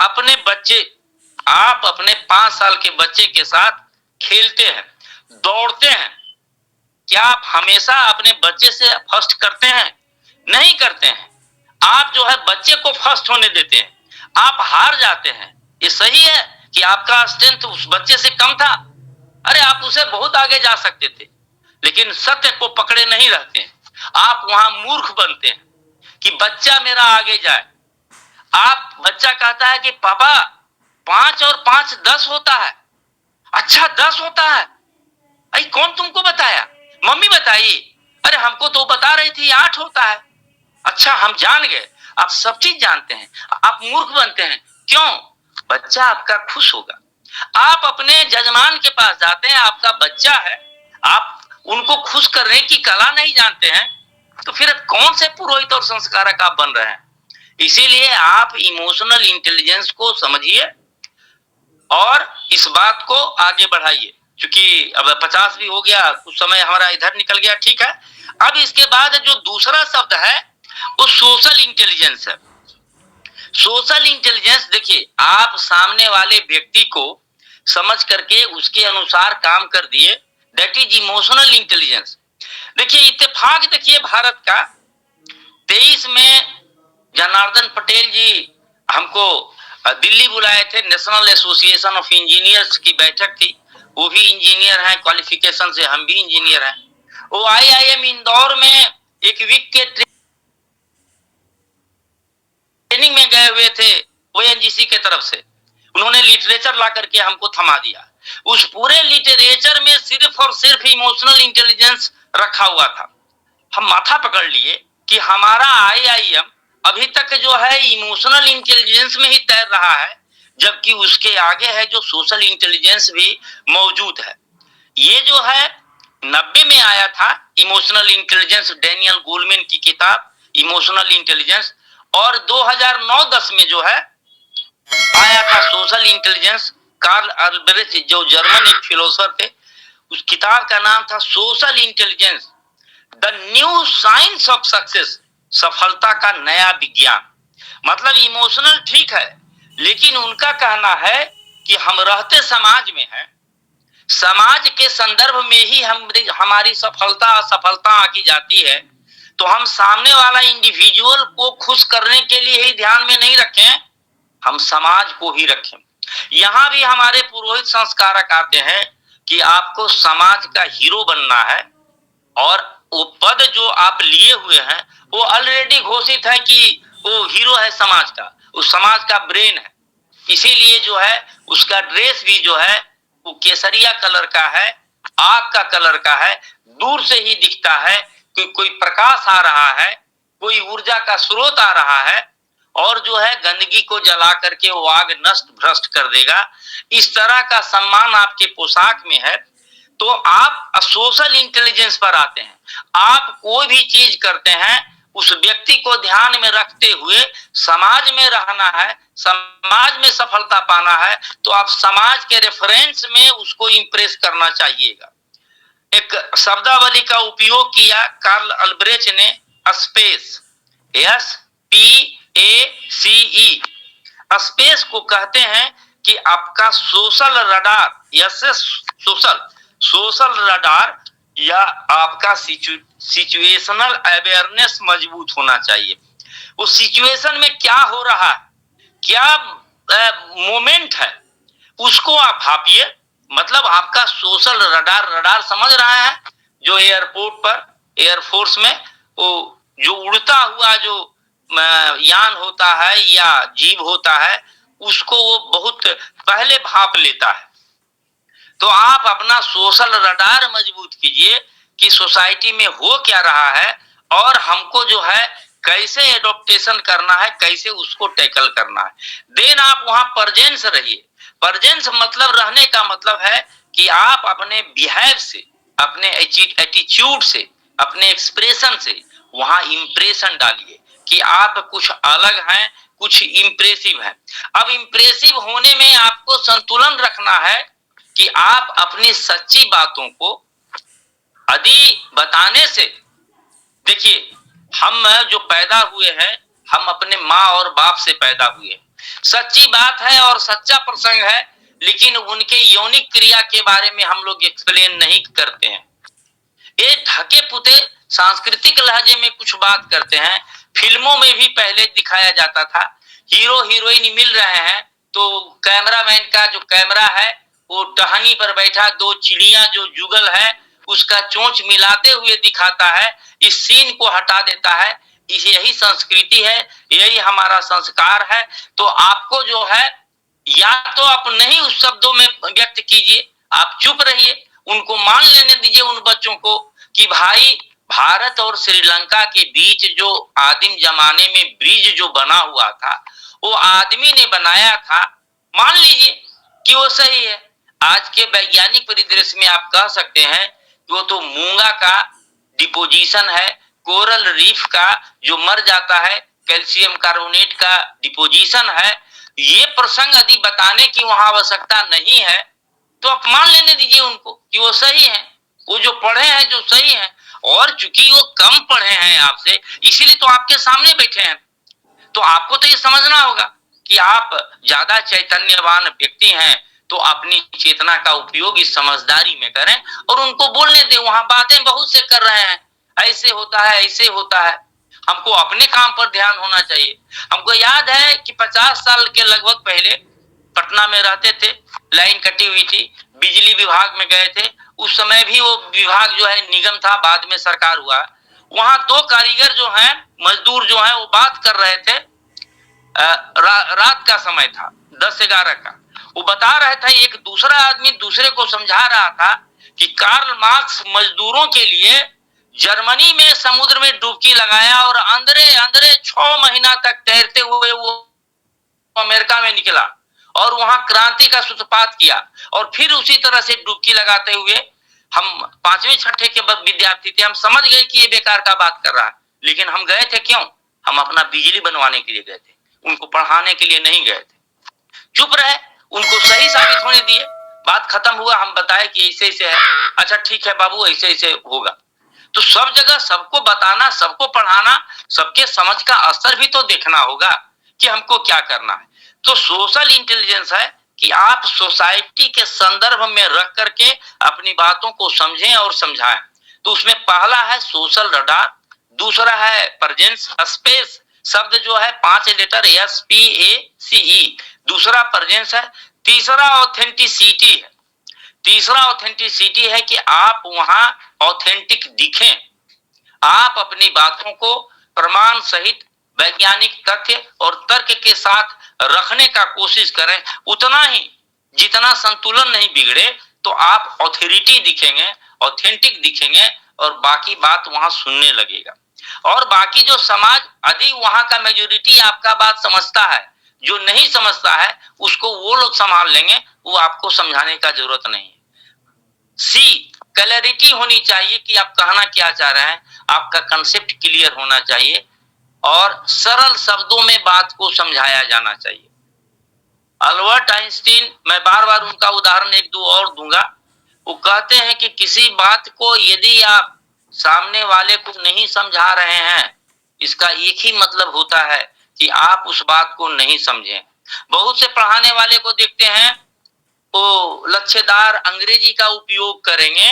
B: अपने 5 साल के बच्चे के साथ खेलते हैं, दौड़ते हैं, क्या आप हमेशा अपने बच्चे से फर्स्ट करते हैं? नहीं करते हैं। आप जो है बच्चे को फर्स्ट होने देते हैं, आप हार जाते हैं। ये सही है कि आपका स्ट्रेंथ उस बच्चे से कम था? अरे आप उसे बहुत आगे जा सकते थे, लेकिन सत्य को पकड़े नहीं रहते हैं। आप वहां मूर्ख बनते हैं कि बच्चा मेरा आगे जाए। बच्चा कहता है कि पापा 5 और 5 10 होता है। अच्छा 10 होता है? अरे कौन तुमको बताया? मम्मी बताई। अरे हमको तो बता रही थी 8 होता है। अच्छा हम जान गए, आप सब चीज जानते हैं, आप मूर्ख बनते हैं। क्यों? बच्चा आपका खुश होगा। आप अपने जजमान के पास जाते हैं, आपका बच्चा है, आप उनको खुश करने की कला नहीं जानते हैं, तो फिर कौन से पुरोहित और संस्कारक आप बन रहे हैं? इसीलिए आप इमोशनल इंटेलिजेंस को समझिए और इस बात को आगे बढ़ाइए। क्योंकि अब 50 भी हो गया, कुछ समय हमारा इधर निकल गया, ठीक है। अब इसके बाद जो दूसरा शब्द है वो सोशल इंटेलिजेंस है। सोशल इंटेलिजेंस देखिए, आप सामने वाले व्यक्ति को समझ करके उसके अनुसार काम कर दिए, दैट इज इमोशनल इंटेलिजेंस। देखिए इत्तेफाक देखिए भारत का 23 में जनार्दन पटेल जी हमको दिल्ली बुलाए थे, नेशनल एसोसिएशन ऑफ इंजीनियर्स की बैठक थी। वो भी इंजीनियर हैं, क्वालिफिकेशन से हम भी इंजीनियर हैं। वो IIM इंदौर में एक वीक के ट्रेनिंग में गए हुए थे ONGC के तरफ से। उन्होंने लिटरेचर ला करके हमको थमा दिया। उस पूरे लिटरेचर में सिर्फ और सिर्फ इमोशनल इंटेलिजेंस रखा हुआ था। हम माथा पकड़ लिए कि हमारा IIM अभी तक जो है इमोशनल इंटेलिजेंस में ही तैर रहा है, जबकि उसके आगे है जो सोशल इंटेलिजेंस भी मौजूद है। ये जो है 90 में आया था इमोशनल इंटेलिजेंस, डैनियल गोलमैन की किताब इमोशनल इंटेलिजेंस, और 2009-10 में जो है आया था सोशल इंटेलिजेंस। कार्ल अल्ब्रेच जो जर्मन एक फिलोसोफर थे, उस किताब का नाम था social intelligence, the new science of success, सफलता का नया विज्ञान। मतलब इमोशनल ठीक है, लेकिन उनका कहना है कि हम रहते समाज में हैं, समाज के संदर्भ में ही हमारी सफलता असफलता आकी जाती है, तो हम सामने वाला इंडिविजुअल को खुश करने के लिए ही ध्यान में नहीं रखें, हम समाज को ही रखें। यहां भी हमारे पुरोहित संस्कारक आते हैं कि आपको समाज का हीरो बनना है, और वो पद जो आप लिए हुए हैं वो ऑलरेडी घोषित है कि वो हीरो है समाज का, उस समाज का ब्रेन है। इसीलिए जो है उसका ड्रेस भी जो है वो केसरिया कलर का है, आग का कलर का है, दूर से ही दिखता है कि कोई प्रकाश आ रहा है, कोई ऊर्जा का स्रोत आ रहा है, और जो है गंदगी को जला करके वो आग नष्ट भ्रष्ट कर देगा। इस तरह का सम्मान आपके पोशाक में है। तो आप सोशल इंटेलिजेंस पर आते हैं, आप कोई भी चीज करते हैं उस व्यक्ति को ध्यान में रखते हुए समाज में रहना है, समाज में सफलता पाना है, तो आप समाज के रेफरेंस में उसको इंप्रेस करना चाहिएगा। एक शब्दावली का उपयोग किया कार्ल अल्ब्रेच ने, स्पेस, SPACE। स्पेस को कहते हैं कि आपका सोशल रडार, सोशल रडार या आपका सिचुएशनल अवेयरनेस मजबूत होना चाहिए। उस सिचुएशन में क्या हो रहा है, क्या मोमेंट है, उसको आप भापिए। मतलब आपका सोशल रडार समझ रहा है, जो एयरपोर्ट पर एयरफोर्स में वो जो उड़ता हुआ जो यान होता है या जीव होता है, उसको वो बहुत पहले भाप लेता है। तो आप अपना सोशल रडार मजबूत कीजिए कि सोसाइटी में हो क्या रहा है, और हमको जो है कैसे एडॉप्टेशन करना है, कैसे उसको टैकल करना है। देन आप वहां प्रेजेंस रहिए। प्रेजेंस मतलब रहने का मतलब है कि आप अपने बिहेव से, अपने एटीट्यूड से, अपने एक्सप्रेशन से वहां इंप्रेशन डालिए कि आप कुछ अलग हैं, कुछ इंप्रेसिव है। अब इंप्रेसिव होने में आपको संतुलन रखना है कि आप अपनी सच्ची बातों को यदि बताने से, देखिए हम जो पैदा हुए हैं, हम अपने माँ और बाप से पैदा हुए हैं, सच्ची बात है और सच्चा प्रसंग है, लेकिन उनके यौनिक क्रिया के बारे में हम लोग एक्सप्लेन नहीं करते हैं। ये ढके पुते सांस्कृतिक लहजे में कुछ बात करते हैं। फिल्मों में भी पहले दिखाया जाता था, हीरो हीरोइन मिल रहे हैं तो कैमरामैन का जो कैमरा है वो टहनी पर बैठा दो चिड़िया जो जुगल है उसका चोंच मिलाते हुए दिखाता है, इस सीन को हटा देता है। यही संस्कृति है, यही हमारा संस्कार है। तो आपको जो है या तो आप नहीं उस शब्दों में व्यक्त कीजिए, आप चुप रहिए, उनको मान लेने दीजिए उन बच्चों को कि भाई भारत और श्रीलंका के बीच जो आदिम जमाने में ब्रिज जो बना हुआ था वो आदमी ने बनाया था, मान लीजिए कि वो सही है। आज के वैज्ञानिक परिदृश्य में आप कह सकते हैं कि वो तो मूंगा का डिपोजिशन है, कोरल रीफ का जो मर जाता है, कैल्शियम कार्बोनेट का डिपोजिशन है। ये प्रसंग यदि बताने की वहां आवश्यकता नहीं है तो आप मान लेने दीजिए उनको कि वो सही है, वो जो पढ़े हैं जो सही है। और चूंकि वो कम पढ़े हैं आपसे, इसीलिए तो आपके सामने बैठे हैं। तो आपको तो ये समझना होगा कि आप ज्यादा चैतन्यवान व्यक्ति हैं, तो अपनी चेतना का उपयोग इस समझदारी में करें और उनको बोलने दें। वहां बातें बहुत से कर रहे हैं, ऐसे होता है, ऐसे होता है। हमको अपने काम पर ध्यान होना चाहिए। हमको याद है कि 50 साल के लगभग पहले पटना में रहते थे, लाइन कटी हुई थी, बिजली विभाग में गए थे। उस समय भी वो विभाग जो है निगम था, बाद में सरकार हुआ। वहां दो कारीगर जो हैं, मजदूर जो हैं, वो बात कर रहे थे। रात का समय था, 10-11 का। वो बता रहे थे, एक दूसरा आदमी दूसरे को समझा रहा था कि कार्ल मार्क्स मजदूरों के लिए जर्मनी में समुद्र में डुबकी लगाया और अंदरे अंदरे 6 महीना तक तैरते हुए वो अमेरिका में निकला और वहां क्रांति का सूत्रपात किया और फिर उसी तरह से डुबकी लगाते हुए हम 5वीं छठे के विद्यार्थी थे, हम समझ गए कि ये बेकार का बात कर रहा है, लेकिन हम गए थे क्यों? हम अपना बिजली बनवाने के लिए गए थे, उनको पढ़ाने के लिए नहीं गए थे। चुप रहे, उनको सही साबित होने दिए, बात खत्म हुआ। हम बताए कि ऐसे ऐसे है, अच्छा ठीक है बाबू ऐसे ऐसे होगा। तो सब जगह सबको बताना, सबको पढ़ाना, सबके समझ का असर भी तो देखना होगा कि हमको क्या करना है। तो सोशल इंटेलिजेंस है कि आप सोसाइटी के संदर्भ में रख करके अपनी बातों को समझें और समझाएं। तो उसमें पहला है सोशल रडार, दूसरा है प्रेजेंस स्पेस, शब्द जो है 5 लेटर SPACE, दूसरा प्रेजेंस है, तीसरा ऑथेंटिसिटी है। तीसरा ऑथेंटिसिटी है कि आप वहां ऑथेंटिक दिखें, आप अपनी बातों को प्रमाण सहित वैज्ञानिक तथ्य और तर्क के साथ रखने का कोशिश करें। उतना ही जितना संतुलन नहीं बिगड़े, तो आप ऑथोरिटी दिखेंगे, ऑथेंटिक दिखेंगे और बाकी बात वहां सुनने लगेगा। और बाकी जो समाज अधिक वहां का मेजोरिटी आपका बात समझता है, जो नहीं समझता है उसको वो लोग संभाल लेंगे, वो आपको समझाने का जरूरत नहीं है। सी, क्लैरिटी होनी चाहिए कि आप कहना क्या चाह रहे हैं, आपका कंसेप्ट क्लियर होना चाहिए और सरल शब्दों में बात को समझाया जाना चाहिए। अल्बर्ट आइंस्टीन, मैं बार बार उनका उदाहरण एक दो और दूंगा, वो कहते हैं कि किसी बात को यदि आप सामने वाले को नहीं समझा रहे हैं, इसका एक ही मतलब होता है कि आप उस बात को नहीं समझे। बहुत से पढ़ाने वाले को देखते हैं, वो लच्छेदार अंग्रेजी का उपयोग करेंगे,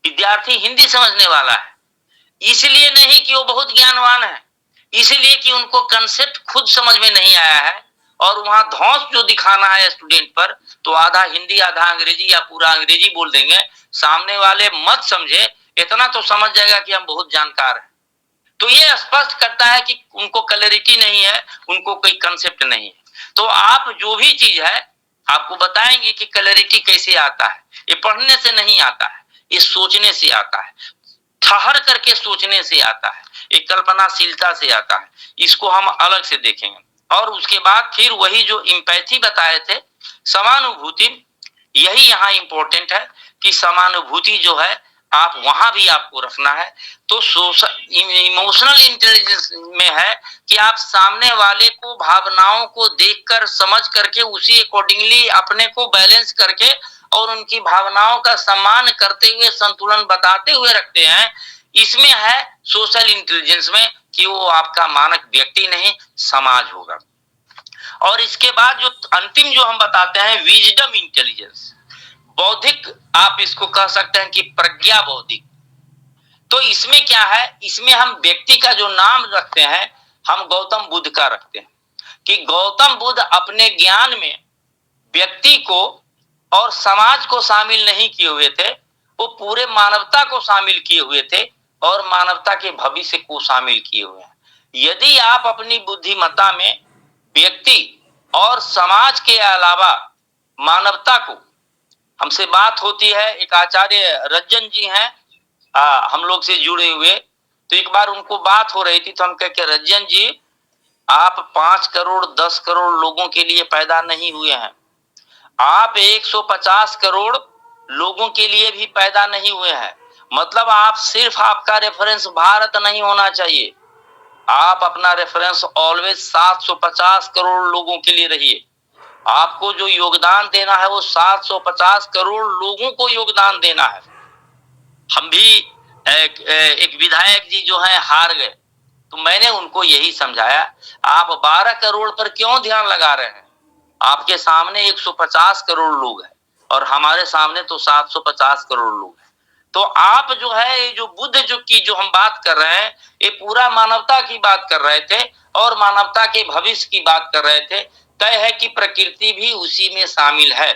B: विद्यार्थी हिंदी समझने वाला है, इसलिए नहीं कि वो बहुत ज्ञानवान है, इसलिए कि उनको कंसेप्ट खुद समझ में नहीं आया है, और वहां धौंस जो दिखाना है स्टूडेंट पर, तो आधा हिंदी आधा अंग्रेजी या पूरा अंग्रेजी बोल देंगे। सामने वाले मत समझे, इतना तो समझ जाएगा कि हम बहुत जानकार हैं। तो ये स्पष्ट करता है कि उनको क्लैरिटी नहीं है, उनको कोई कंसेप्ट नहीं है। तो आप जो भी चीज है आपको बताएंगे कि क्लैरिटी कैसे आता है। ये पढ़ने से नहीं आता है, ये सोचने से आता है, ठहर करके सोचने से आता है, एक कल्पनाशीलता से आता है। इसको हम अलग से देखेंगे। और उसके बाद फिर वही जो एम्पैथी बताए थे, समानुभूति, यही यहाँ इंपॉर्टेंट है कि समानुभूति जो है आप वहां भी आपको रखना है। तो इमोशनल इंटेलिजेंस में है कि आप सामने वाले को भावनाओं को देखकर समझ करके उसी अकॉर्डिंगली अपने को बैलेंस करके और उनकी भावनाओं का सम्मान करते हुए संतुलन बताते हुए रखते हैं। इसमें है सोशल इंटेलिजेंस में कि वो आपका मानक व्यक्ति नहीं समाज होगा। और इसके बाद जो अंतिम जो हम बताते हैं विजडम इंटेलिजेंस, बौद्धिक, आप इसको कह सकते हैं कि प्रज्ञा बौद्धिक। तो इसमें क्या है, इसमें हम व्यक्ति का जो नाम रखते हैं हम गौतम बुद्ध का रखते हैं कि गौतम बुद्ध अपने ज्ञान में व्यक्ति को और समाज को शामिल नहीं किए हुए थे, वो पूरे मानवता को शामिल किए हुए थे और मानवता के भविष्य को शामिल किए हुए हैं। यदि आप अपनी बुद्धिमत्ता में व्यक्ति और समाज के अलावा मानवता को, हमसे बात होती है, एक आचार्य रज्जन जी हैं हम लोग से जुड़े हुए, तो एक बार उनको बात हो रही थी तो हम कह के, रज्जन जी आप 5 करोड़ 10 करोड़ लोगों के लिए पैदा नहीं हुए हैं, आप 150 करोड़ लोगों के लिए भी पैदा नहीं हुए हैं। मतलब आप सिर्फ, आपका रेफरेंस भारत नहीं होना चाहिए, आप अपना रेफरेंस ऑलवेज 750 करोड़ लोगों के लिए रहिए। आपको जो योगदान देना है वो 750 करोड़ लोगों को योगदान देना है। हम भी एक विधायक जी जो है हार गए, तो मैंने उनको यही समझाया, आप 12 करोड़ पर क्यों ध्यान लगा रहे हैं, आपके सामने 150 करोड़ लोग हैं और हमारे सामने तो 750 करोड़ लोग हैं। तो आप जो है, ये जो बुद्ध जो हम बात कर रहे हैं, ये पूरा मानवता की बात कर रहे थे और मानवता के भविष्य की बात कर रहे थे। तय है कि प्रकृति भी उसी में शामिल है।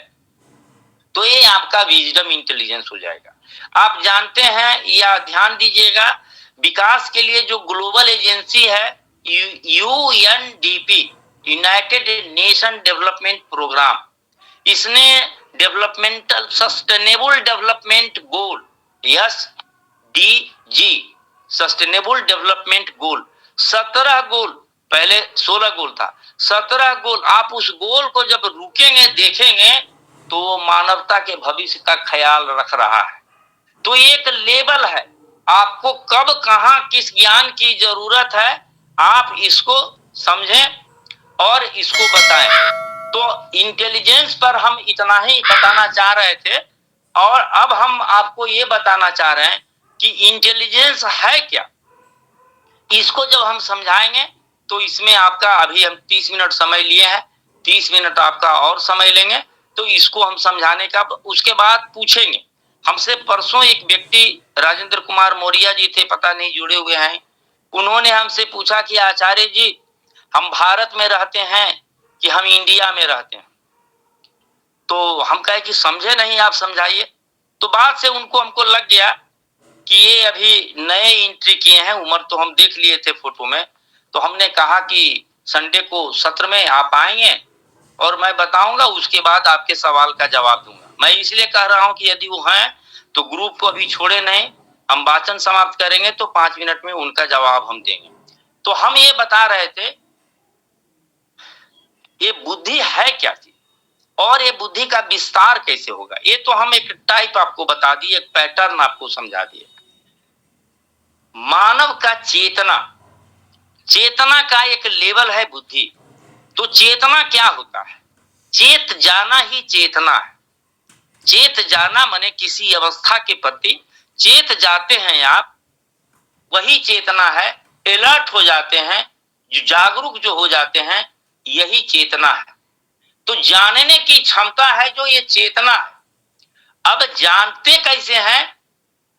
B: तो ये आपका विजडम इंटेलिजेंस हो जाएगा। आप जानते हैं या ध्यान दीजिएगा, विकास के लिए जो ग्लोबल एजेंसी है UNDP, United Nation development programme, इसने developmental sustainable development goal SDG, sustainable development goal, 17 goal, पहले 16 गोल था, 17 गोल। आप उस गोल को जब रुकेंगे देखेंगे तो मानवता के भविष्य का ख्याल रख रहा है। तो एक लेवल है, आपको कब कहां किस ज्ञान की जरूरत है आप इसको समझें और इसको बताएं। तो इंटेलिजेंस पर हम इतना ही बताना चाह रहे थे और अब हम आपको ये बताना चाह रहे हैं कि इंटेलिजेंस है क्या। इसको जब हम समझाएंगे तो इसमें आपका, अभी हम 30 मिनट समय लिए हैं, 30 मिनट आपका और समय लेंगे, तो इसको हम समझाने का उसके बाद पूछेंगे। हमसे परसों एक व्यक्ति राजेंद्र कुमार मौर्य जी थे, पता नहीं जुड़े हुए हैं, उन्होंने हमसे पूछा कि आचार्य जी हम भारत में रहते हैं कि हम इंडिया में रहते हैं। तो हम कहे कि समझे नहीं, आप समझाइए। तो बात से हमको लग गया कि ये अभी नए एंट्री किए हैं, उम्र तो हम देख लिए थे फोटो में। तो हमने कहा कि संडे को सत्र में आप आएंगे और मैं बताऊंगा, उसके बाद आपके सवाल का जवाब दूंगा। मैं इसलिए कह रहा हूं कि यदि वो हैं तो ग्रुप को अभी छोड़े नहीं, हम वाचन समाप्त करेंगे तो 5 मिनट में उनका जवाब हम देंगे। तो हम ये बता रहे थे ये बुद्धि है क्या चीज और ये बुद्धि का विस्तार कैसे होगा। ये तो हम एक टाइप आपको बता दिए, एक पैटर्न आपको समझा दिए। मानव का चेतना का एक लेवल है बुद्धि। तो चेतना क्या होता है? चेत जाना ही चेतना है। चेत जाना माने किसी अवस्था के प्रति चेत जाते हैं आप, वही चेतना है। अलर्ट हो जाते हैं, जो जागरूक जो हो जाते हैं, यही चेतना है। तो जानने की क्षमता है जो ये चेतना है। अब जानते कैसे हैं?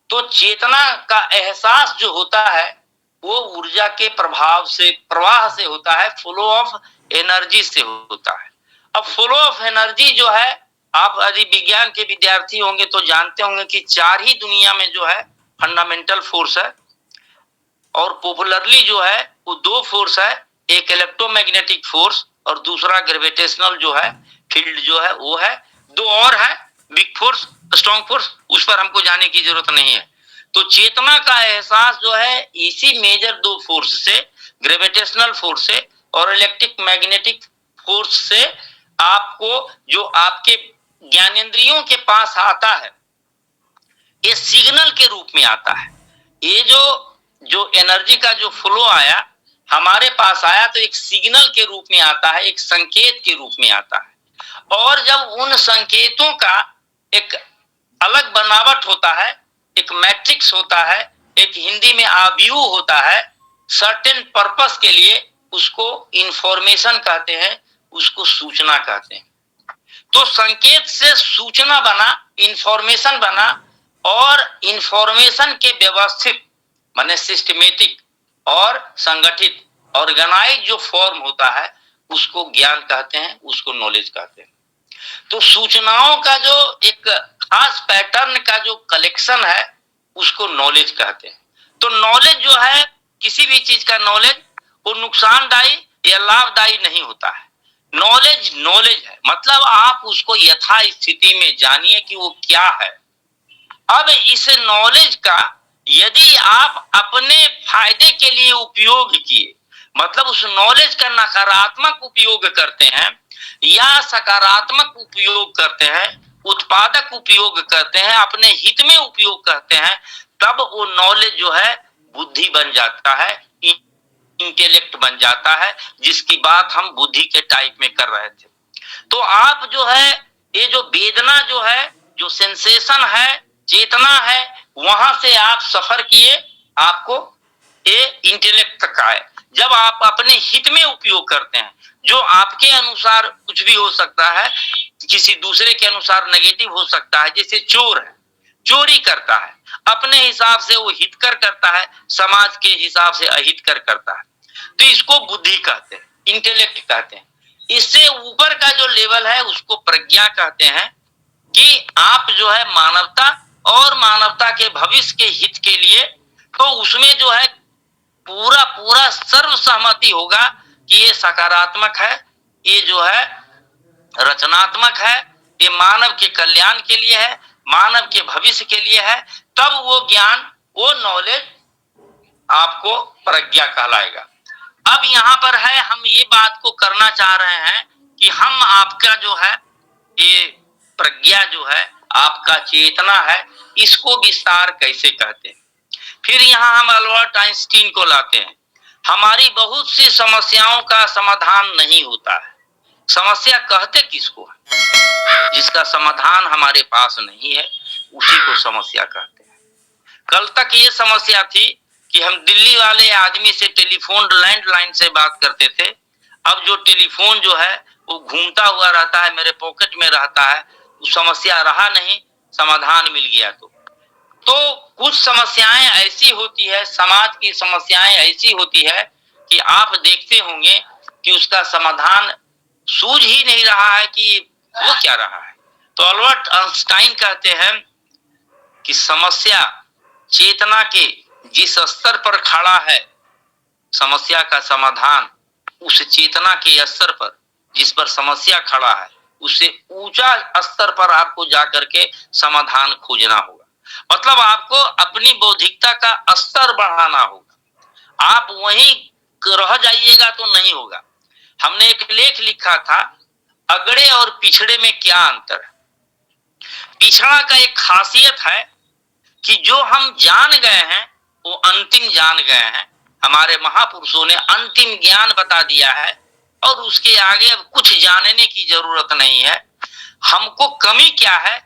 B: तो चेतना का एहसास जो होता है वो ऊर्जा के प्रभाव से, प्रवाह से होता है, फ्लो ऑफ एनर्जी से होता है। अब फ्लो ऑफ एनर्जी जो है, आप यदि विज्ञान के विद्यार्थी होंगे तो जानते होंगे कि 4 ही दुनिया में जो है फंडामेंटल फोर्स है और पॉपुलरली जो है वो 2 फोर्स है, एक इलेक्ट्रोमैग्नेटिक फोर्स और दूसरा ग्रेविटेशनल जो है फील्ड जो है वो है। 2 और है, बिग फोर्स, स्ट्रॉन्ग फोर्स, उस पर हमको जाने की जरूरत नहीं है। तो चेतना का एहसास जो है इसी मेजर 2 फोर्स से, ग्रेविटेशनल फोर्स से और इलेक्ट्रिक मैग्नेटिक फोर्स से आपको, जो आपके ज्ञानेंद्रियों के पास आता है, ये सिग्नल के रूप में आता है। ये जो एनर्जी का जो फ्लो आया हमारे पास आया तो एक सिग्नल के रूप में आता है, एक संकेत के रूप में आता है। और जब उन संकेतों का एक अलग बनावट होता है, एक मैट्रिक्स होता है, एक हिंदी में आव्यूह होता है, सर्टेन पर्पस के लिए, उसको इंफॉर्मेशन कहते हैं, उसको सूचना कहते हैं। तो संकेत से सूचना बना, इंफॉर्मेशन बना, और इंफॉर्मेशन के व्यवस्थित माने सिस्टमेटिक और संगठित ऑर्गेनाइज जो फॉर्म होता है उसको ज्ञान कहते हैं, उसको नॉलेज कहते हैं। तो सूचनाओं का जो एक खास पैटर्न का जो कलेक्शन है उसको नॉलेज कहते हैं। तो नॉलेज जो है, किसी भी चीज का नॉलेज, वो नुकसानदायी या लाभदायी नहीं होता है। नॉलेज नॉलेज है, मतलब आप उसको यथा स्थिति में जानिए कि वो क्या है। अब इस नॉलेज का यदि आप अपने फायदे के लिए उपयोग किए, मतलब उस नॉलेज का नकारात्मक उपयोग करते हैं या सकारात्मक उपयोग करते हैं, उत्पादक उपयोग करते हैं, अपने हित में उपयोग करते हैं, तब वो नॉलेज जो है बुद्धि बन जाता है, इंटेलेक्ट बन जाता है, जिसकी बात हम बुद्धि के टाइप में कर रहे थे। तो आप जो है, ये जो वेदना जो है, जो सेंसेशन है, चेतना है, वहां से आप सफर किए, आपको ये इंटेलेक्ट तक आए। जब आप अपने हित में उपयोग करते हैं, जो आपके अनुसार कुछ भी हो सकता है, किसी दूसरे के अनुसार नेगेटिव हो सकता है। जैसे चोर है, चोरी करता है, अपने हिसाब से वो हितकर करता है, समाज के हिसाब से अहितकर करता है, तो इसको बुद्धि कहते हैं, इंटेलेक्ट कहते हैं। इससे ऊपर का जो लेवल है उसको प्रज्ञा कहते हैं, कि आप जो है मानवता और मानवता के भविष्य के हित के लिए, तो उसमें जो है पूरा पूरा सर्वसहमति होगा कि ये सकारात्मक है, ये जो है रचनात्मक है, ये मानव के कल्याण के लिए है, मानव के भविष्य के लिए है। तब वो ज्ञान, वो नॉलेज आपको प्रज्ञा कहलाएगा। अब यहाँ पर है, हम ये बात को करना चाह रहे हैं कि हम आपका जो है ये प्रज्ञा जो है, आपका चेतना है, इसको विस्तार कैसे कहते हैं। फिर यहाँ हम अल्बर्ट आइंस्टीन को लाते हैं। हमारी बहुत सी समस्याओं का समाधान नहीं होता है। समस्या कहते किसको है? जिसका समाधान हमारे पास नहीं है उसी को समस्या कहते हैं। कल तक ये समस्या थी कि हम दिल्ली वाले आदमी से टेलीफोन लैंडलाइन से बात करते थे। अब जो टेलीफोन जो है वो घूमता हुआ रहता है, मेरे पॉकेट में रहता है, समस्या रहा नहीं, समाधान मिल गया। तो कुछ समस्याएं ऐसी होती है, समाज की समस्याएं ऐसी होती है कि आप देखते होंगे कि उसका समाधान सूझ ही नहीं रहा है कि वो क्या रहा है। तो अल्बर्ट आइंस्टाइन कहते हैं कि समस्या चेतना के जिस स्तर पर खड़ा है, समस्या का समाधान उस चेतना के स्तर पर जिस पर समस्या खड़ा है उससे ऊंचा स्तर पर आपको जाकर के समाधान खोजना होगा। मतलब आपको अपनी बौद्धिकता का स्तर बढ़ाना होगा। आप वहीं रह जाइएगा तो नहीं होगा। हमने एक लेख लिखा था, अगड़े और पिछड़े में क्या अंतर है। पिछड़ा का एक खासियत है कि जो हम जान गए हैं वो अंतिम जान गए हैं। हमारे महापुरुषों ने अंतिम ज्ञान बता दिया है और उसके आगे अब कुछ जानने की जरूरत नहीं है। हमको कमी क्या है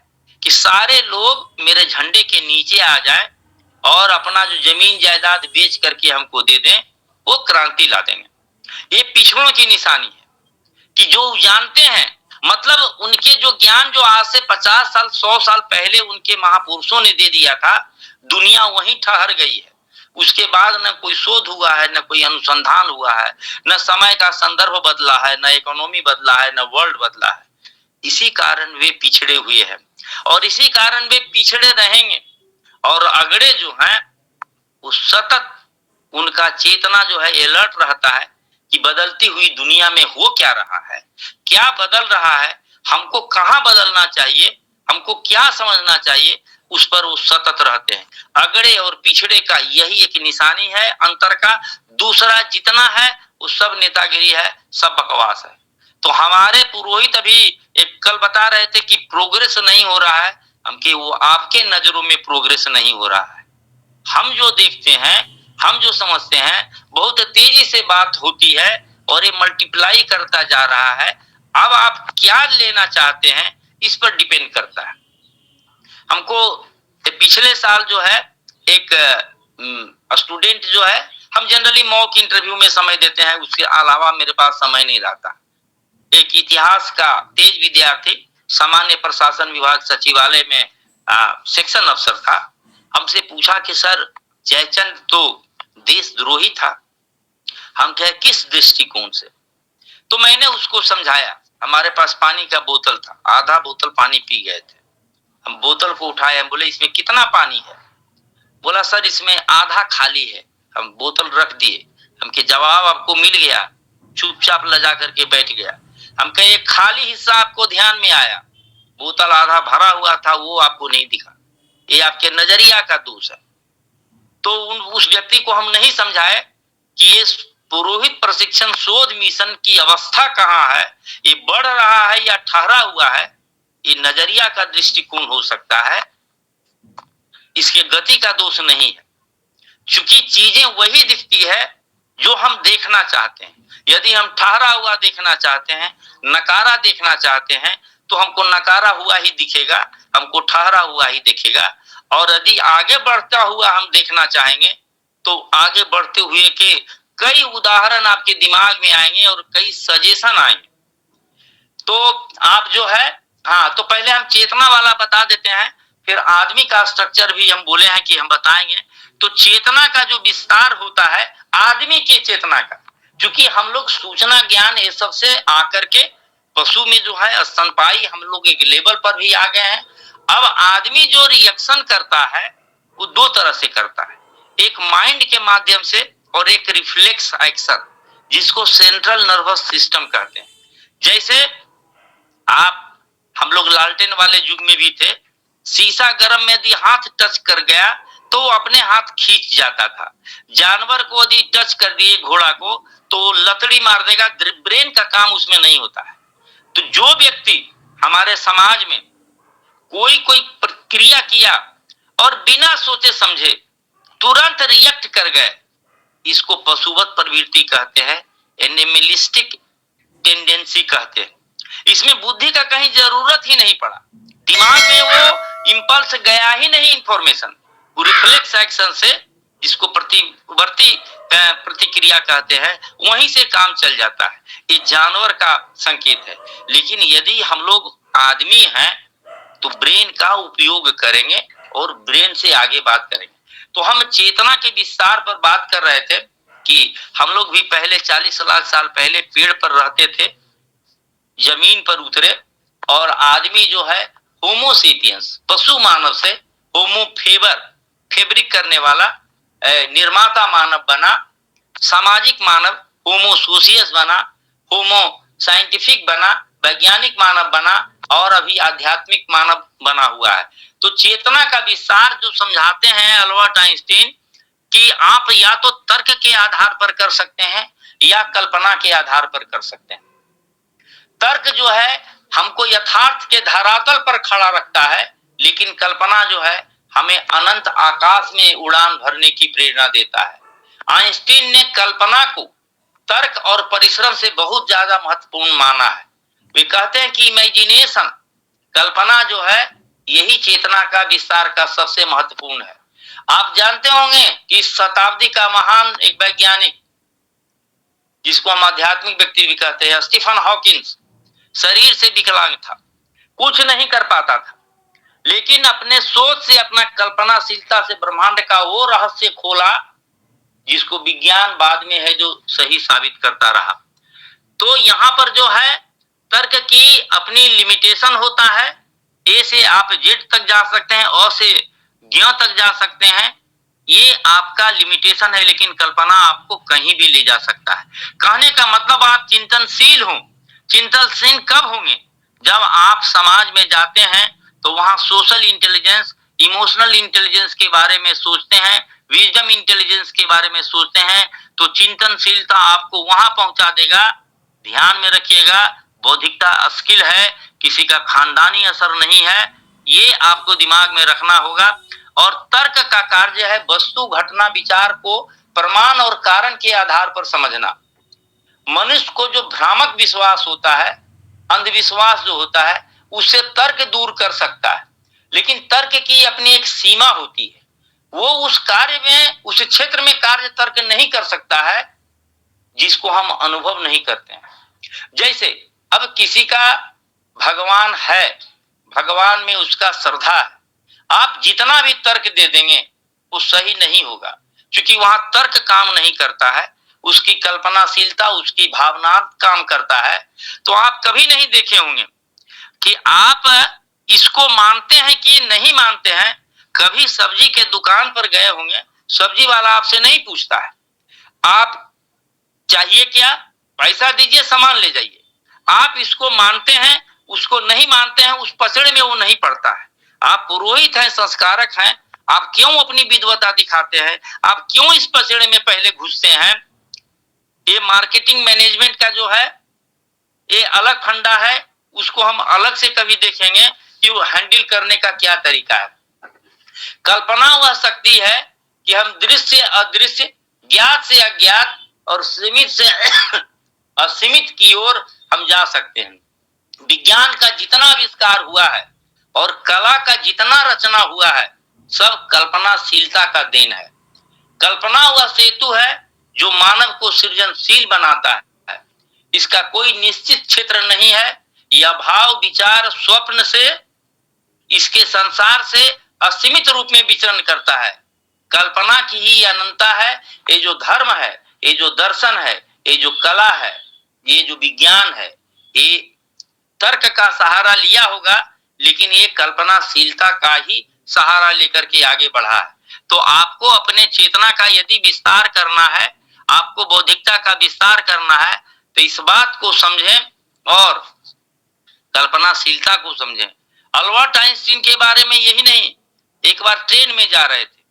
B: कि सारे लोग मेरे झंडे के नीचे आ जाएं और अपना जो जमीन जायदाद बेच करके हमको दे दें, वो क्रांति ला देंगे। ये पिछड़ों की निशानी है कि जो जानते हैं, मतलब उनके जो ज्ञान जो आज से 50 साल 100 साल पहले उनके महापुरुषों ने दे दिया था, दुनिया वहीं ठहर गई है। उसके बाद न कोई शोध हुआ है, न कोई अनुसंधान हुआ है, न समय का संदर्भ बदला है, न इकोनॉमी बदला है, न वर्ल्ड बदला है। इसी कारण वे पिछड़े हुए हैं और इसी कारण वे पिछड़े रहेंगे। और अगड़े जो हैं वो सतत उनका चेतना जो है अलर्ट रहता है कि बदलती हुई दुनिया में हो क्या रहा है, क्या बदल रहा है, हमको कहाँ बदलना चाहिए, हमको क्या समझना चाहिए, उस पर वो सतत रहते हैं। अगड़े और पिछड़े का यही एक निशानी है अंतर का। दूसरा जितना है वो सब नेतागिरी है, सब बकवास है। तो हमारे पुरोहित अभी एक कल बता रहे थे कि प्रोग्रेस नहीं हो रहा है, हम कि वो आपके नजरों में प्रोग्रेस नहीं हो रहा है। हम जो देखते हैं, हम जो समझते हैं, बहुत तेजी से बात होती है और ये मल्टीप्लाई करता जा रहा है। अब आप क्या लेना चाहते हैं इस पर डिपेंड करता है। हमको पिछले साल जो है एक स्टूडेंट जो है, हम जनरली मॉक इंटरव्यू में समय देते हैं, उसके अलावा मेरे पास समय नहीं रहता। एक इतिहास का तेज विद्यार्थी सामान्य प्रशासन विभाग सचिवालय में सेक्शन अफसर था, हमसे पूछा कि सर जयचंद तो देशद्रोही था। हम कहे किस दृष्टिकोण से? तो मैंने उसको समझाया। हमारे पास पानी का बोतल था, आधा बोतल पानी पी गए थे। हम बोतल को उठाए, हम बोले इसमें कितना पानी है? बोला सर इसमें आधा खाली है। हम बोतल रख दिए, हम के जवाब आपको मिल गया, चुपचाप लजा करके बैठ गया। हम कहे खाली हिस्सा आपको ध्यान में आया, बोतल आधा भरा हुआ था वो आपको नहीं दिखा, ये आपके नजरिया का दोष है। तो उस व्यक्ति को हम नहीं समझाए कि ये पुरोहित प्रशिक्षण शोध मिशन की अवस्था कहाँ है, ये बढ़ रहा है या ठहरा हुआ है, ये नजरिया का दृष्टिकोण हो सकता है, इसके गति का दोष नहीं है। चूंकि चीजें वही दिखती है जो हम देखना चाहते हैं। यदि हम ठहरा हुआ देखना चाहते हैं, नकारा देखना चाहते हैं, तो हमको नकारा हुआ ही दिखेगा, हमको ठहरा हुआ ही दिखेगा। और यदि आगे बढ़ता हुआ हम देखना चाहेंगे तो आगे बढ़ते हुए के कई उदाहरण आपके दिमाग में आएंगे और कई सजेशन आएंगे। तो आप जो है, हाँ, तो पहले हम चेतना वाला बता देते हैं, फिर आदमी का स्ट्रक्चर भी हम बोले हैं कि हम बताएंगे। तो चेतना का जो विस्तार होता है आदमी की चेतना का, क्योंकि हम लोग सूचना ज्ञान ये सब से आकर के पशु में जो है स्तनपाई हम लोग एक लेवल पर भी आ गए हैं। अब आदमी जो रिएक्शन करता है वो दो तरह से करता है, एक माइंड के माध्यम से और एक रिफ्लेक्स एक्शन, जिसको सेंट्रल नर्वस सिस्टम कहते हैं। जैसे हम लोग लालटेन वाले युग में भी थे, शीशा गर्म में यदि हाथ टच कर गया तो अपने हाथ खींच जाता था। जानवर को यदि टच कर दिए, घोड़ा को, तो लतड़ी मार देगा, ब्रेन का काम उसमें नहीं होता है। तो जो व्यक्ति हमारे समाज में कोई प्रक्रिया किया और बिना सोचे समझे तुरंत रिएक्ट कर गए। इसको पशुवत प्रवृत्ति कहते हैं, एनिमलिस्टिक टेंडेंसी कहते हैं। इसमें बुद्धि का कहीं जरूरत ही नहीं पड़ा, दिमाग में वो इंपल्स गया ही नहीं इंफॉर्मेशन, वो रिफ्लेक्स एक्शन से, जिसको प्रतिवर्ती प्रतिक्रिया कहते हैं, वहीं से काम चल जाता है। ये जानवर का संकेत है। लेकिन यदि हम लोग आदमी हैं तो ब्रेन का उपयोग करेंगे और ब्रेन से आगे बात करेंगे। तो हम चेतना के विस्तार पर बात कर रहे थे कि हम लोग भी पहले 40 लाख साल पहले पेड़ पर रहते थे, जमीन पर उतरे और आदमी जो है होमोसेपियंस, पशु मानव से होमो फेब्रिक करने वाला निर्माता मानव बना, सामाजिक मानव होमो सोशियस बना, होमो साइंटिफिक बना, वैज्ञानिक मानव बना और अभी आध्यात्मिक मानव बना हुआ है। तो चेतना का विस्तार जो समझाते हैं अल्बर्ट आइंस्टीन कि आप या तो तर्क के आधार पर कर सकते हैं या कल्पना के आधार पर कर सकते हैं। तर्क जो है हमको यथार्थ के धरातल पर खड़ा रखता है, लेकिन कल्पना जो है हमें अनंत आकाश में उड़ान भरने की प्रेरणा देता है। आइंस्टीन ने कल्पना को तर्क और परिश्रम से बहुत ज्यादा महत्वपूर्ण माना है। वे कहते हैं कि इमेजिनेशन, कल्पना जो है, यही चेतना का विस्तार का सबसे महत्वपूर्ण है। आप जानते होंगे कि इस शताब्दी का महान एक वैज्ञानिक, जिसको हम आध्यात्मिक व्यक्ति भी कहते हैं, स्टीफन हॉकिंस, शरीर से विकलांग था, कुछ नहीं कर पाता था, लेकिन अपने सोच से, अपना कल्पनाशीलता से ब्रह्मांड का वो रहस्य खोला जिसको विज्ञान बाद में है जो सही साबित करता रहा। तो यहाँ पर जो है तर्क की अपनी लिमिटेशन होता है। ए से आप जेड तक जा सकते हैं, अ से ज्ञ तक जा सकते हैं, ये आपका लिमिटेशन है, लेकिन कल्पना आपको कहीं भी ले जा सकता है। कहने का मतलब आप चिंतनशील हो। चिंतनशील कब होंगे? जब आप समाज में जाते हैं तो वहां सोशल इंटेलिजेंस, इमोशनल इंटेलिजेंस के बारे में सोचते हैं, विजडम इंटेलिजेंस के बारे में सोचते हैं, तो चिंतनशीलता आपको वहां पहुंचा देगा। ध्यान में रखिएगा, बौद्धिकता स्किल है, किसी का खानदानी असर नहीं है, ये आपको दिमाग में रखना होगा। और तर्क का कार्य है वस्तु, घटना, विचार को प्रमाण और कारण के आधार पर समझना। मनुष्य को जो भ्रामक विश्वास होता है, अंधविश्वास जो होता है, उससे तर्क दूर कर सकता है, लेकिन तर्क की अपनी एक सीमा होती है। वो उस कार्य में, उस क्षेत्र में कार्य तर्क नहीं कर सकता है जिसको हम अनुभव नहीं करते हैं। जैसे अब किसी का भगवान है, भगवान में उसका श्रद्धा है, आप जितना भी तर्क दे देंगे वो सही नहीं होगा, क्योंकि वहां तर्क काम नहीं करता है, उसकी कल्पनाशीलता, उसकी भावना काम करता है। तो आप कभी नहीं देखे होंगे कि आप इसको मानते हैं कि नहीं मानते हैं। कभी सब्जी के दुकान पर गए होंगे, सब्जी वाला आपसे नहीं पूछता है आप चाहिए क्या, पैसा दीजिए, सामान ले जाइए। आप इसको मानते हैं, उसको नहीं मानते हैं, उस पसड़े में वो नहीं पड़ता है। आप पुरोहित हैं, संस्कारक हैं, आप क्यों अपनी विद्वता दिखाते हैं? आप क्यों इस पसड़े में पहले घुसते हैं? ये मार्केटिंग मैनेजमेंट का जो है ये अलग फंडा है, उसको हम अलग से कभी देखेंगे कि वो हैंडल करने का क्या तरीका है। कल्पना वह शक्ति है कि हम दृश्य अदृश्य, ज्ञात से अज्ञात और सीमित से असीमित की ओर हम जा सकते हैं। विज्ञान का जितना आविष्कार हुआ है और कला का जितना रचना हुआ है, सब कल्पनाशीलता का देन है। कल्पना वह सेतु है जो मानव को सृजनशील बनाता है। इसका कोई निश्चित क्षेत्र नहीं है। यह भाव, विचार, स्वप्न से, इसके संसार से असीमित रूप में विचरण करता है। कल्पना की ही अनंतता है। ये जो धर्म है, ये जो दर्शन है, ये जो कला है, ये जो विज्ञान है, ये तर्क का सहारा लिया होगा, लेकिन ये कल्पनाशीलता का ही सहारा लेकर के आगे बढ़ा है। तो आपको अपने चेतना का यदि विस्तार करना है, आपको बौद्धिकता का विस्तार करना है, तो इस बात को समझें और कल्पनाशीलता को समझें। अल्बर्ट आइंस्टीन के बारे में यही नहीं, एक बार ट्रेन में जा रहे थे,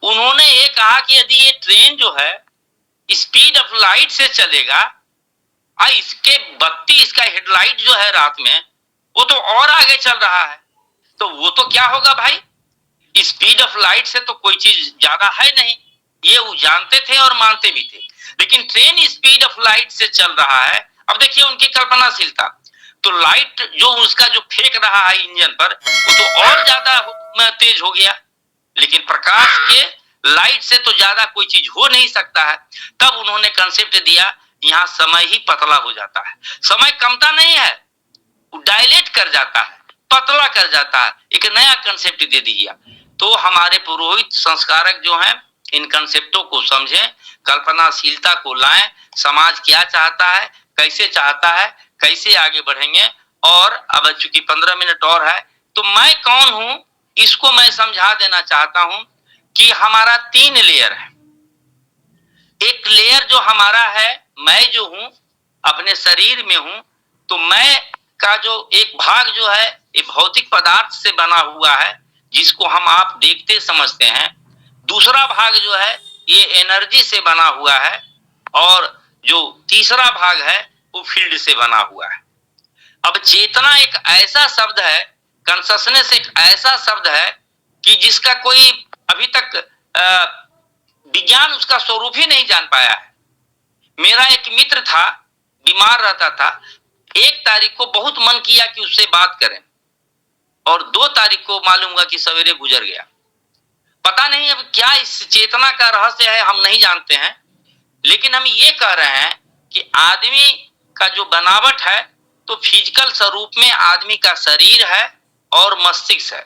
B: उन्होंने ये कहा कि यदि ये ट्रेन जो है स्पीड ऑफ लाइट से चलेगा, इसके बत्ती, इसका हेडलाइट जो है रात में, वो तो और आगे चल रहा है, तो वो तो क्या होगा भाई? स्पीड ऑफ लाइट से तो कोई चीज ज्यादा है नहीं, ये वो जानते थे और मानते भी थे। लेकिन ट्रेन स्पीड ऑफ लाइट से चल रहा है। अब देखिए उनकी कल्पनाशीलता, तो लाइट जो उसका जो फेंक रहा है इंजन पर, वो तो और ज्यादा तेज हो गया। लेकिन प्रकाश के लाइट से तो ज्यादा कोई चीज हो नहीं सकता है। तब उन्होंने कंसेप्ट दिया, यहाँ समय ही पतला हो जाता है। समय कमता नहीं है, डायलेट कर जाता है, पतला कर जाता है। एक नया कंसेप्ट दे दिया। तो हमारे पुरोहित संस्कारक जो हैं, इन कंसेप्टों को समझें, कल्पनाशीलता को लाएं, समाज क्या चाहता है, कैसे चाहता है, कैसे आगे बढ़ेंगे। और अब चूंकि 15 मिनट और है, तो मैं कौन हूं इसको मैं समझा देना चाहता हूं कि हमारा 3 लेयर है। एक लेयर जो हमारा है, मैं जो हूं अपने शरीर में हूं, तो मैं का जो एक भाग जो है ये भौतिक पदार्थ से बना हुआ है, जिसको हम आप देखते समझते हैं। दूसरा भाग जो है ये एनर्जी से बना हुआ है, और जो तीसरा भाग है वो फील्ड से बना हुआ है। अब चेतना एक ऐसा शब्द है, कॉन्शसनेस एक ऐसा शब्द है कि जिसका कोई अभी तक विज्ञान उसका स्वरूप ही नहीं जान पाया है। मेरा एक मित्र था, बीमार रहता था। 1 तारीख को बहुत मन किया कि उससे बात करें, और 2 तारीख को मालूम हुआ कि सवेरे गुजर गया। पता नहीं अब क्या इस चेतना का रहस्य है, हम नहीं जानते हैं। लेकिन हम ये कह रहे हैं कि आदमी का जो बनावट है, तो फिजिकल स्वरूप में आदमी का शरीर है और मस्तिष्क है,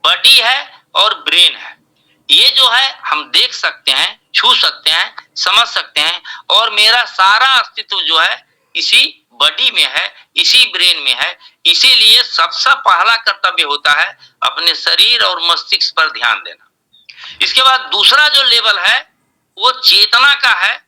B: बॉडी है और ब्रेन है। ये जो है हम देख सकते हैं, छू सकते हैं, समझ सकते हैं। और मेरा सारा अस्तित्व जो है इसी बॉडी में है, इसी ब्रेन में है। इसीलिए सबसे पहला कर्तव्य होता है अपने शरीर और मस्तिष्क पर ध्यान देना। इसके बाद दूसरा जो लेवल है वो चेतना का है,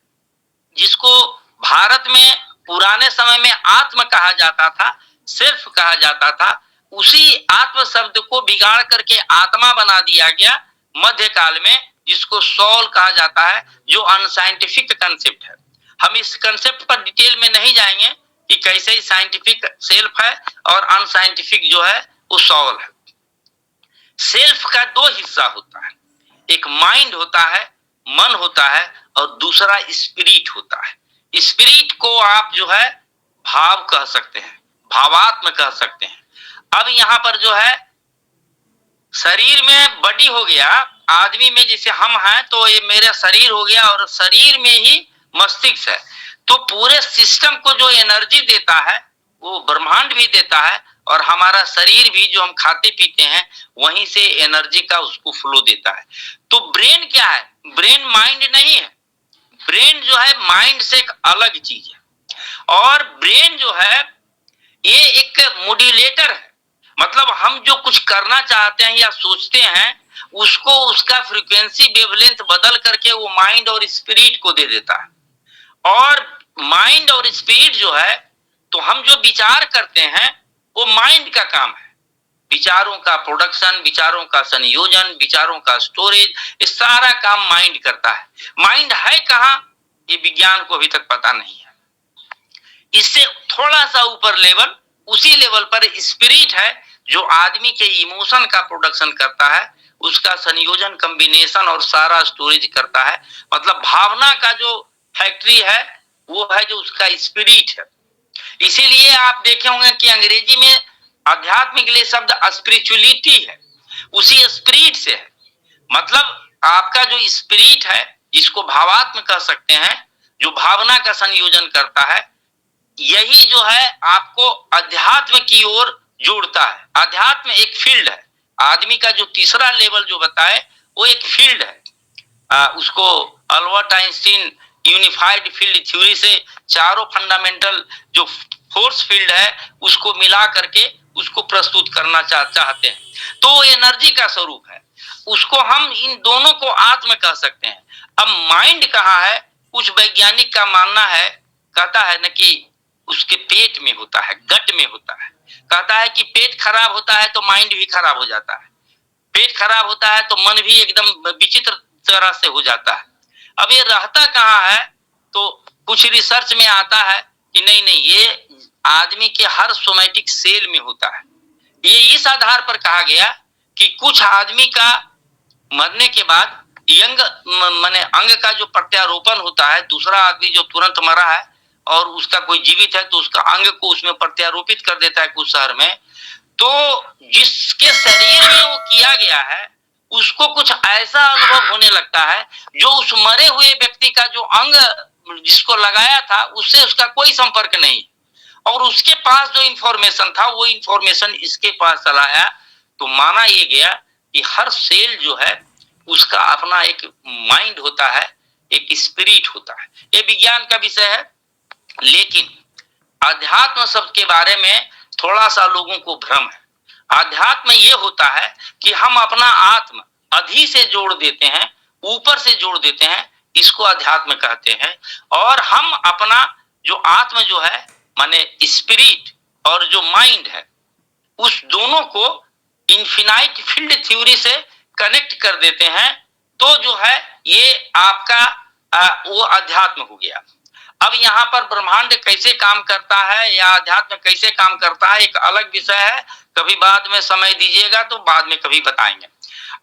B: जिसको भारत में पुराने समय में आत्म कहा जाता था, सिर्फ कहा जाता था। उसी आत्म शब्द को बिगाड़ करके आत्मा बना दिया गया मध्यकाल में, जिसको सोल कहा जाता है, जो अनसाइंटिफिक कंसेप्ट है। हम इस कंसेप्ट पर डिटेल में नहीं जाएंगे कि कैसे साइंटिफिक सेल्फ है और अनसाइंटिफिक जो है वो सोल है। सेल्फ का 2 हिस्सा होता है, एक माइंड होता है, मन होता है, और दूसरा स्पिरिट होता है। स्पिरिट को आप जो है भाव कह सकते हैं, भावात्म कह सकते हैं। अब यहाँ पर जो है शरीर में बॉडी हो गया, आदमी में जैसे हम हैं तो ये मेरा शरीर हो गया, और शरीर में ही मस्तिष्क है। तो पूरे सिस्टम को जो एनर्जी देता है वो ब्रह्मांड भी देता है, और हमारा शरीर भी जो हम खाते पीते हैं वहीं से एनर्जी का उसको फ्लो देता है। तो ब्रेन क्या है? ब्रेन माइंड नहीं है, ब्रेन जो है माइंड से एक अलग चीज है। और ब्रेन जो है ये एक मॉड्यूलेटर है, मतलब हम जो कुछ करना चाहते हैं या सोचते हैं उसको उसका फ्रीक्वेंसी वेवलेंथ बदल करके वो माइंड और स्पिरिट को दे देता है। और माइंड और स्पिरिट जो है, तो हम जो विचार करते हैं वो माइंड का काम है। विचारों का प्रोडक्शन, विचारों का संयोजन, विचारों का स्टोरेज, ये सारा काम माइंड करता है। माइंड है कहाँ, ये विज्ञान को अभी तक पता नहीं है। इससे थोड़ा सा ऊपर लेवल, उसी लेवल पर स्पिरिट है, जो आदमी के इमोशन का प्रोडक्शन करता है, उसका संयोजन, कॉम्बिनेशन और सारा स्टोरेज करता है। मतलब भावना का जो फैक्ट्री है वो है जो उसका स्पिरिट है। इसीलिए आप देखे होंगे कि अंग्रेजी में अध्यात्म के लिए शब्द स्पिरिचुअलिटी है, उसी स्पिरिट से है। मतलब आपका जो स्पिरिट है, जिसको भावात्म कह सकते हैं, जो भावना का संयोजन करता है, यही जो है आपको अध्यात्म की ओर जोड़ता है। अध्यात्म एक फील्ड है। आदमी का जो तीसरा लेवल जो बताए वो एक फील्ड है। उसको Albert Einstein unified field theory से चारों फंडामेंटल जो फोर्स फील्ड है उसको मिला करके उसको प्रस्तुत करना चाहते हैं। तो वो एनर्जी का स्वरूप है, उसको हम इन दोनों को आत्म कह सकते हैं। अब माइंड कहाँ है? कुछ वैज्ञानिक का मानना है, कहता है न कि उसके पेट में होता है, गट में होता है। कहता है कि पेट खराब होता है तो माइंड भी खराब हो जाता है, पेट खराब होता है तो मन भी एकदम विचित्र तरह से हो जाता है। अब ये रहता कहाँ है? तो कुछ रिसर्च में आता है कि नहीं, ये आदमी के हर सोमैटिक सेल में होता है। ये इस आधार पर कहा गया कि कुछ आदमी का मरने के बाद यंग माने अंग का जो प्रत्यारोपण होता है, दूसरा आदमी जो तुरंत मरा है और उसका कोई जीवित है तो उसका अंग को उसमें प्रत्यारोपित कर देता है कुछ शहर में। तो जिसके शरीर में वो किया गया है उसको कुछ ऐसा अनुभव होने लगता है जो उस मरे हुए व्यक्ति का जो अंग जिसको लगाया था उससे उसका कोई संपर्क नहीं, और उसके पास जो इंफॉर्मेशन था वो इंफॉर्मेशन इसके पास चला आया। तो माना ये गया कि हर सेल जो है उसका अपना एक माइंड होता है, एक स्पिरिट होता है। ये विज्ञान का विषय है, लेकिन अध्यात्म शब्द के बारे में थोड़ा सा लोगों को भ्रम है। अध्यात्म ये होता है कि हम अपना आत्म अधि से जोड़ देते हैं, ऊपर से जोड़ देते हैं, इसको अध्यात्म कहते हैं। और हम अपना जो आत्म जो है माने स्पिरिट और जो माइंड है उस दोनों को इन्फिनाइट फील्ड थ्योरी से कनेक्ट कर देते हैं, तो जो है ये आपका वो अध्यात्म हो गया। अब यहाँ पर ब्रह्मांड कैसे काम करता है या अध्यात्म कैसे काम करता है एक अलग विषय है, कभी बाद में समय दीजिएगा तो बाद में कभी बताएंगे।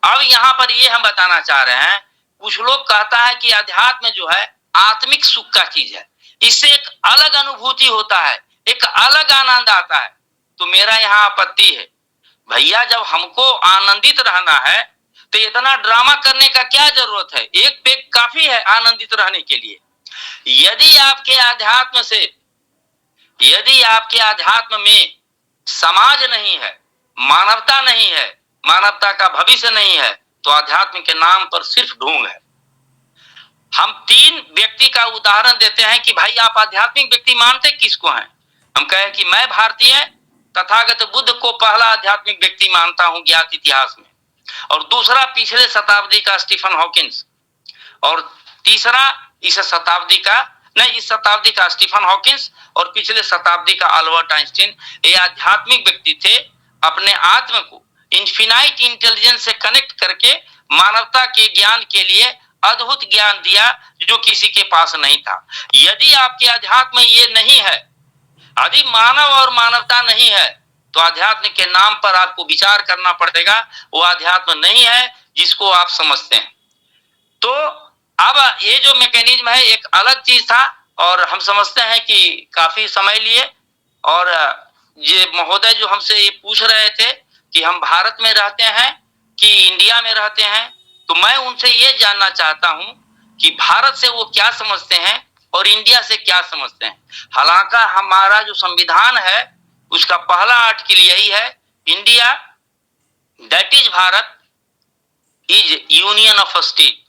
B: अब यहाँ पर ये हम बताना चाह रहे हैं, कुछ लोग कहता है कि अध्यात्म जो है आत्मिक सुख का चीज है, इससे एक अलग अनुभूति होता है, एक अलग आनंद आता है। तो मेरा यहाँ आपत्ति है, भैया जब हमको आनंदित रहना है तो इतना ड्रामा करने का क्या जरूरत है, एक पेग काफी है आनंदित रहने के लिए। यदि आपके अध्यात्म में समाज नहीं है, मानवता नहीं है, मानवता का भविष्य नहीं है, तो अध्यात्म के नाम पर सिर्फ ढोंग है। हम 3 व्यक्ति का उदाहरण देते हैं कि भाई आप आध्यात्मिक व्यक्ति मानते किसको हैं? हम कहे कि मैं भारतीय तथागत बुद्ध को पहला आध्यात्मिक व्यक्ति मानता हूं ज्ञात इतिहास में, और दूसरा पिछले शताब्दी का स्टीफन हॉकिंस, और तीसरा इस शताब्दी का स्टीफन हॉकिंस, और पिछले शताब्दी का अल्बर्ट आइंस्टीन। ये आध्यात्मिक व्यक्ति थे, अपने आत्म को इन्फिनाइट इंटेलिजेंस से कनेक्ट करके मानवता के ज्ञान के लिए अद्भुत ज्ञान दिया जो किसी के पास नहीं था। यदि आपके अध्यात्म ये नहीं है, यदि मानव और मानवता नहीं है, तो अध्यात्म के नाम पर आपको विचार करना पड़ेगा, वो अध्यात्म नहीं है जिसको आप समझते हैं। तो अब ये जो मैकेनिज्म है एक अलग चीज था, और हम समझते हैं कि काफी समय लिए। और ये महोदय जो हमसे ये पूछ रहे थे कि हम भारत में रहते हैं कि इंडिया में रहते हैं, तो मैं उनसे ये जानना चाहता हूं कि भारत से वो क्या समझते हैं और इंडिया से क्या समझते हैं। हालांकि हमारा जो संविधान है उसका पहला आर्टिकल यही है, India that is Bharat is union of state.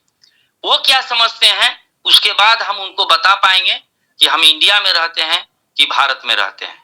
B: वो क्या समझते हैं उसके बाद हम उनको बता पाएंगे कि हम इंडिया में रहते हैं कि भारत में रहते हैं।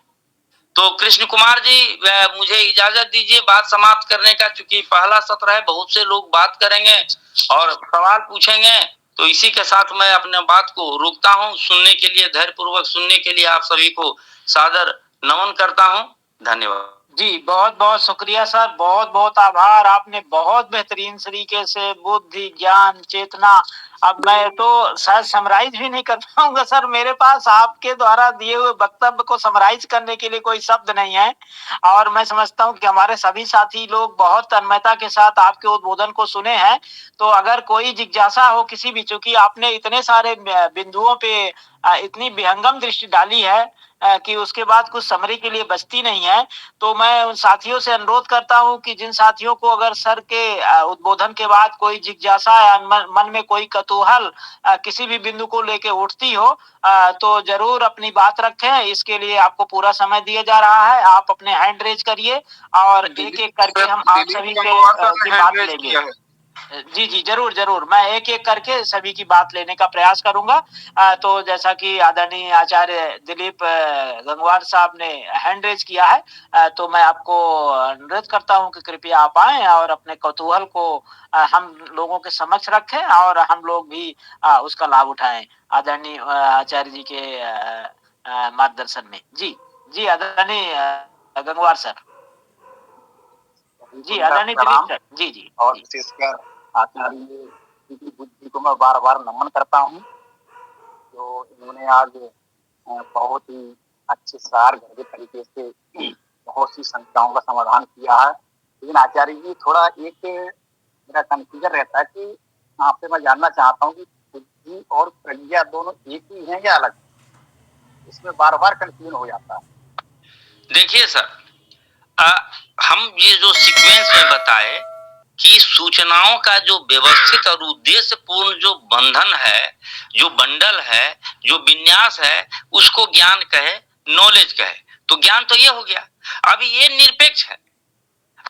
B: तो कृष्ण कुमार जी मुझे इजाजत दीजिए बात समाप्त करने का, चूंकि पहला सत्र है, बहुत से लोग बात करेंगे और सवाल पूछेंगे, तो इसी के साथ मैं अपने बात को रोकता हूं। सुनने के लिए, धैर्य पूर्वक सुनने के लिए आप सभी को सादर नमन करता हूं। धन्यवाद
C: जी। बहुत बहुत शुक्रिया सर, बहुत बहुत आभार। आपने बहुत बेहतरीन तरीके से बुद्धि, ज्ञान, चेतना, अब मैं तो शायद समराइज भी नहीं कर पाऊंगा सर, मेरे पास आपके द्वारा दिए हुए वक्तव्य को समराइज करने के लिए कोई शब्द नहीं है। और मैं समझता हूं कि हमारे सभी साथी लोग बहुत तन्मयता के साथ आपके उद्बोधन को सुने हैं। तो अगर कोई जिज्ञासा हो किसी भी, चूंकि आपने इतने सारे बिंदुओं पे इतनी विहंगम दृष्टि डाली है कि उसके बाद कुछ समरी के लिए बचती नहीं है, तो मैं उन साथियों से अनुरोध करता हूं कि जिन साथियों को अगर सर के उद्बोधन के बाद कोई जिज्ञासा या मन में कोई कतूहल किसी भी बिंदु को लेके उठती हो, तो जरूर अपनी बात रखें। इसके लिए आपको पूरा समय दिया जा रहा है। आप अपने हैंड रेज करिए और एक एक करके हम आप सभी की बात लेंगे। जी जी, जरूर जरूर, मैं एक एक करके सभी की बात लेने का प्रयास करूंगा। तो जैसा कि आदरणीय आचार्य दिलीप गंगवार साहब ने हैंड रेज किया है, तो मैं आपको अनुरोध करता हूं कि कृपया आप आएं और अपने कौतूहल को हम लोगों के समक्ष रखें और हम लोग भी उसका लाभ उठाएं आदरणीय आचार्य जी के मार्गदर्शन में। जी जी, आदरणीय गंगवार सर। जी आदरणीय दिलीप सर। जी जी।
D: और विशेषकर आचार्य की बुद्धि को मैं बार बार नमन करता हूँ, जो इन्होंने आज बहुत ही अच्छे सार घर तरीके से बहुत सी शंकाओं का समाधान किया है। लेकिन आचार्य जी थोड़ा एक मेरा कंफ्यूजन रहता है कि आपसे मैं जानना चाहता हूँ कि बुद्धि और प्रज्ञा दोनों एक ही हैं या अलग? इसमें बार बार कंफ्यूजन हो जाता है।
B: देखिए सर, हम ये जो सीक्वेंस में बताए कि सूचनाओं का जो व्यवस्थित और उद्देश्य पूर्ण जो बंधन है, जो बंडल है, जो विन्यास है, उसको ज्ञान कहे, नॉलेज कहे। तो ज्ञान तो ये हो गया। अब ये निरपेक्ष है।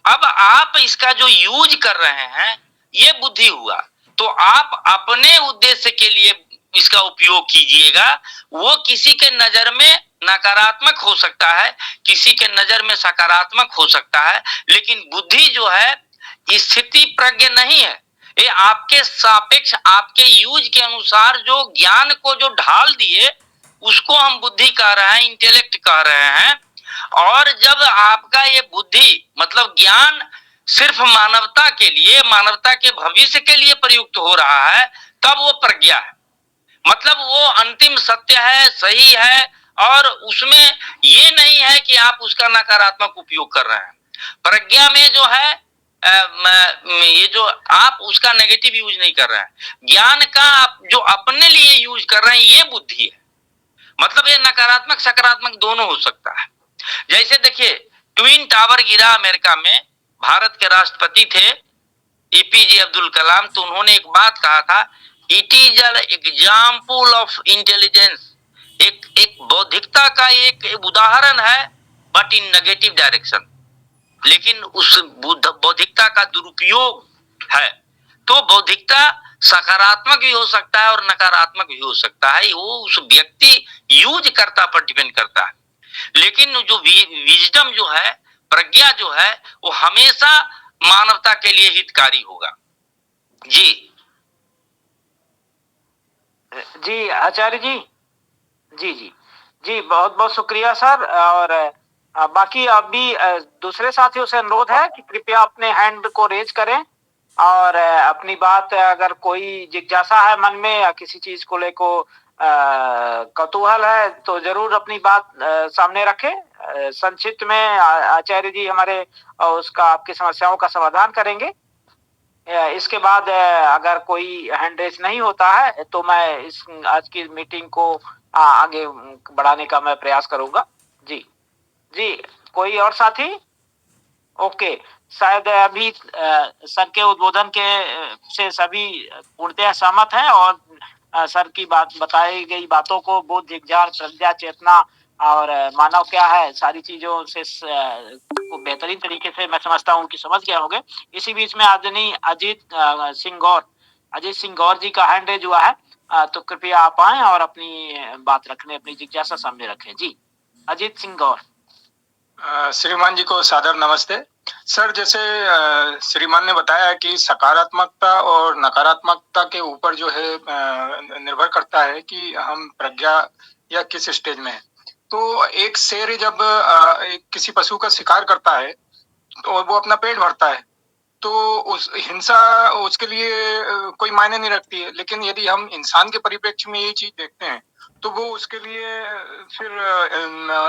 B: अब आप इसका जो यूज कर रहे हैं ये बुद्धि हुआ, तो आप अपने उद्देश्य के लिए इसका उपयोग कीजिएगा। वो किसी के नजर में नकारात्मक हो सकता है, किसी के नजर में सकारात्मक हो सकता है, लेकिन बुद्धि जो है स्थिति प्रज्ञ नहीं है। ये आपके सापेक्ष, आपके यूज के अनुसार जो ज्ञान को जो ढाल दिए उसको हम बुद्धि कह रहे हैं, इंटेलेक्ट कह रहे हैं। और जब आपका ये बुद्धि मतलब ज्ञान सिर्फ मानवता के लिए, मानवता के भविष्य के लिए प्रयुक्त हो रहा है, तब वो प्रज्ञा है। मतलब वो अंतिम सत्य है, सही है, और उसमें ये नहीं है कि आप उसका नकारात्मक उपयोग कर रहे हैं। प्रज्ञा में जो है ये जो आप उसका नेगेटिव यूज नहीं कर रहे हैं, ज्ञान का आप जो अपने लिए यूज कर रहे हैं ये बुद्धि है। मतलब ये नकारात्मक सकारात्मक दोनों हो सकता है। जैसे देखिए, ट्विन टावर गिरा अमेरिका में, भारत के राष्ट्रपति थे एपीजे अब्दुल कलाम, तो उन्होंने एक बात कहा था, it is an example of intelligence. एक बौद्धिकता का एक उदाहरण है, बट इन नेगेटिव डायरेक्शन। लेकिन उस बौद्धिकता का दुरुपयोग है। तो बौद्धिकता सकारात्मक भी हो सकता है और नकारात्मक भी हो सकता है, वो उस व्यक्ति यूज करता पर डिपेंड करता है। लेकिन जो विजडम जो है, प्रज्ञा जो है, वो हमेशा मानवता के लिए हितकारी होगा। जी
C: जी आचार्य जी, जी जी जी, बहुत बहुत शुक्रिया सर। और बाकी अभी दूसरे साथियों से अनुरोध है कि कृपया अपने हैंड को रेज करें और अपनी बात, अगर कोई जिज्ञासा है मन में या किसी चीज को लेकर कौतूहल है तो जरूर अपनी बात सामने रखें। संक्षिप्त में आचार्य जी हमारे उसका, आपकी समस्याओं का समाधान करेंगे। इसके बाद अगर कोई हैंड रेज नहीं होता है तो मैं इस आज की मीटिंग को आगे बढ़ाने का मैं प्रयास करूंगा। जी जी, कोई और साथी? ओके, शायद अभी सर के उद्बोधन के से सभी पूर्णतः सहमत हैं और सर की बात, बताई गई बातों को बुद्धि, ज्ञान, प्रज्ञा, चेतना और मानव क्या है, सारी चीजों से को बेहतरीन तरीके से मैं समझता हूँ कि समझ गए होंगे। इसी बीच में आदरणीय अजीत सिंह गौर जी का हैंड रेज हुआ है, तो कृपया आप आए और अपनी बात रखने, अपनी जिज्ञासा सामने रखें। जी अजीत सिंह गौर।
E: श्रीमान जी को सादर नमस्ते। सर, जैसे श्रीमान ने बताया कि सकारात्मकता और नकारात्मकता के ऊपर जो है निर्भर करता है कि हम प्रज्ञा या किस स्टेज में है। तो एक शेर जब किसी पशु का शिकार करता है तो वो अपना पेट भरता है, तो उस हिंसा उसके लिए कोई मायने नहीं रखती है। लेकिन यदि हम इंसान के परिप्रेक्ष्य में ये चीज देखते हैं तो वो उसके लिए फिर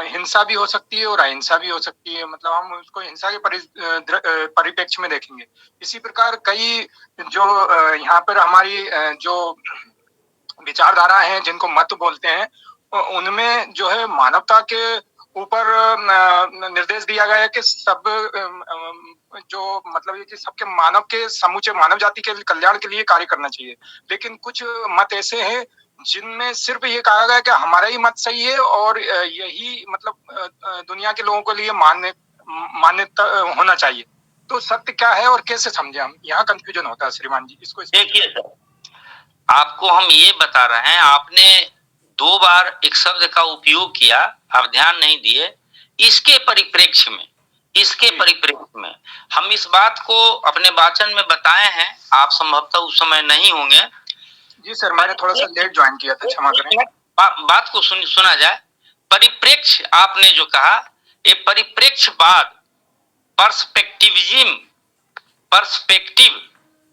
E: हिंसा भी हो सकती है और अहिंसा भी हो सकती है। मतलब हम उसको हिंसा के परिप्रेक्ष्य में देखेंगे। इसी प्रकार कई जो यहाँ पर हमारी जो विचारधारा है, जिनको मत बोलते हैं, उनमें जो है मानवता के ऊपर निर्देश दिया गया है कि सब जो मतलब ये कि सबके मानव के समूचे मानव जाति के कल्याण के लिए कार्य करना चाहिए। लेकिन कुछ मत ऐसे हैं जिनमें सिर्फ ये कहा गया कि हमारा ही मत सही है और यही मतलब दुनिया के लोगों के लिए मान्यता होना चाहिए। तो सत्य क्या है और कैसे समझे हम? यहाँ कंफ्यूजन होता है श्रीमान जी, इसको
B: देखिए सर, आपको हम ये बता रहे हैं, आपने 2 बार एक शब्द का उपयोग किया, आप ध्यान नहीं दिए। इसके परिप्रेक्ष्य में हम इस बात को अपने वाचन में बताए हैं, आप संभवतः उस समय नहीं होंगे।
E: जी सर, मैंने थोड़ा सा लेट ज्वाइन किया था, क्षमा करें।
B: बात को सुना जाए। परिप्रेक्ष्य आपने जो कहा, ये परिप्रेक्ष्यवाद, पर्सपेक्टिव,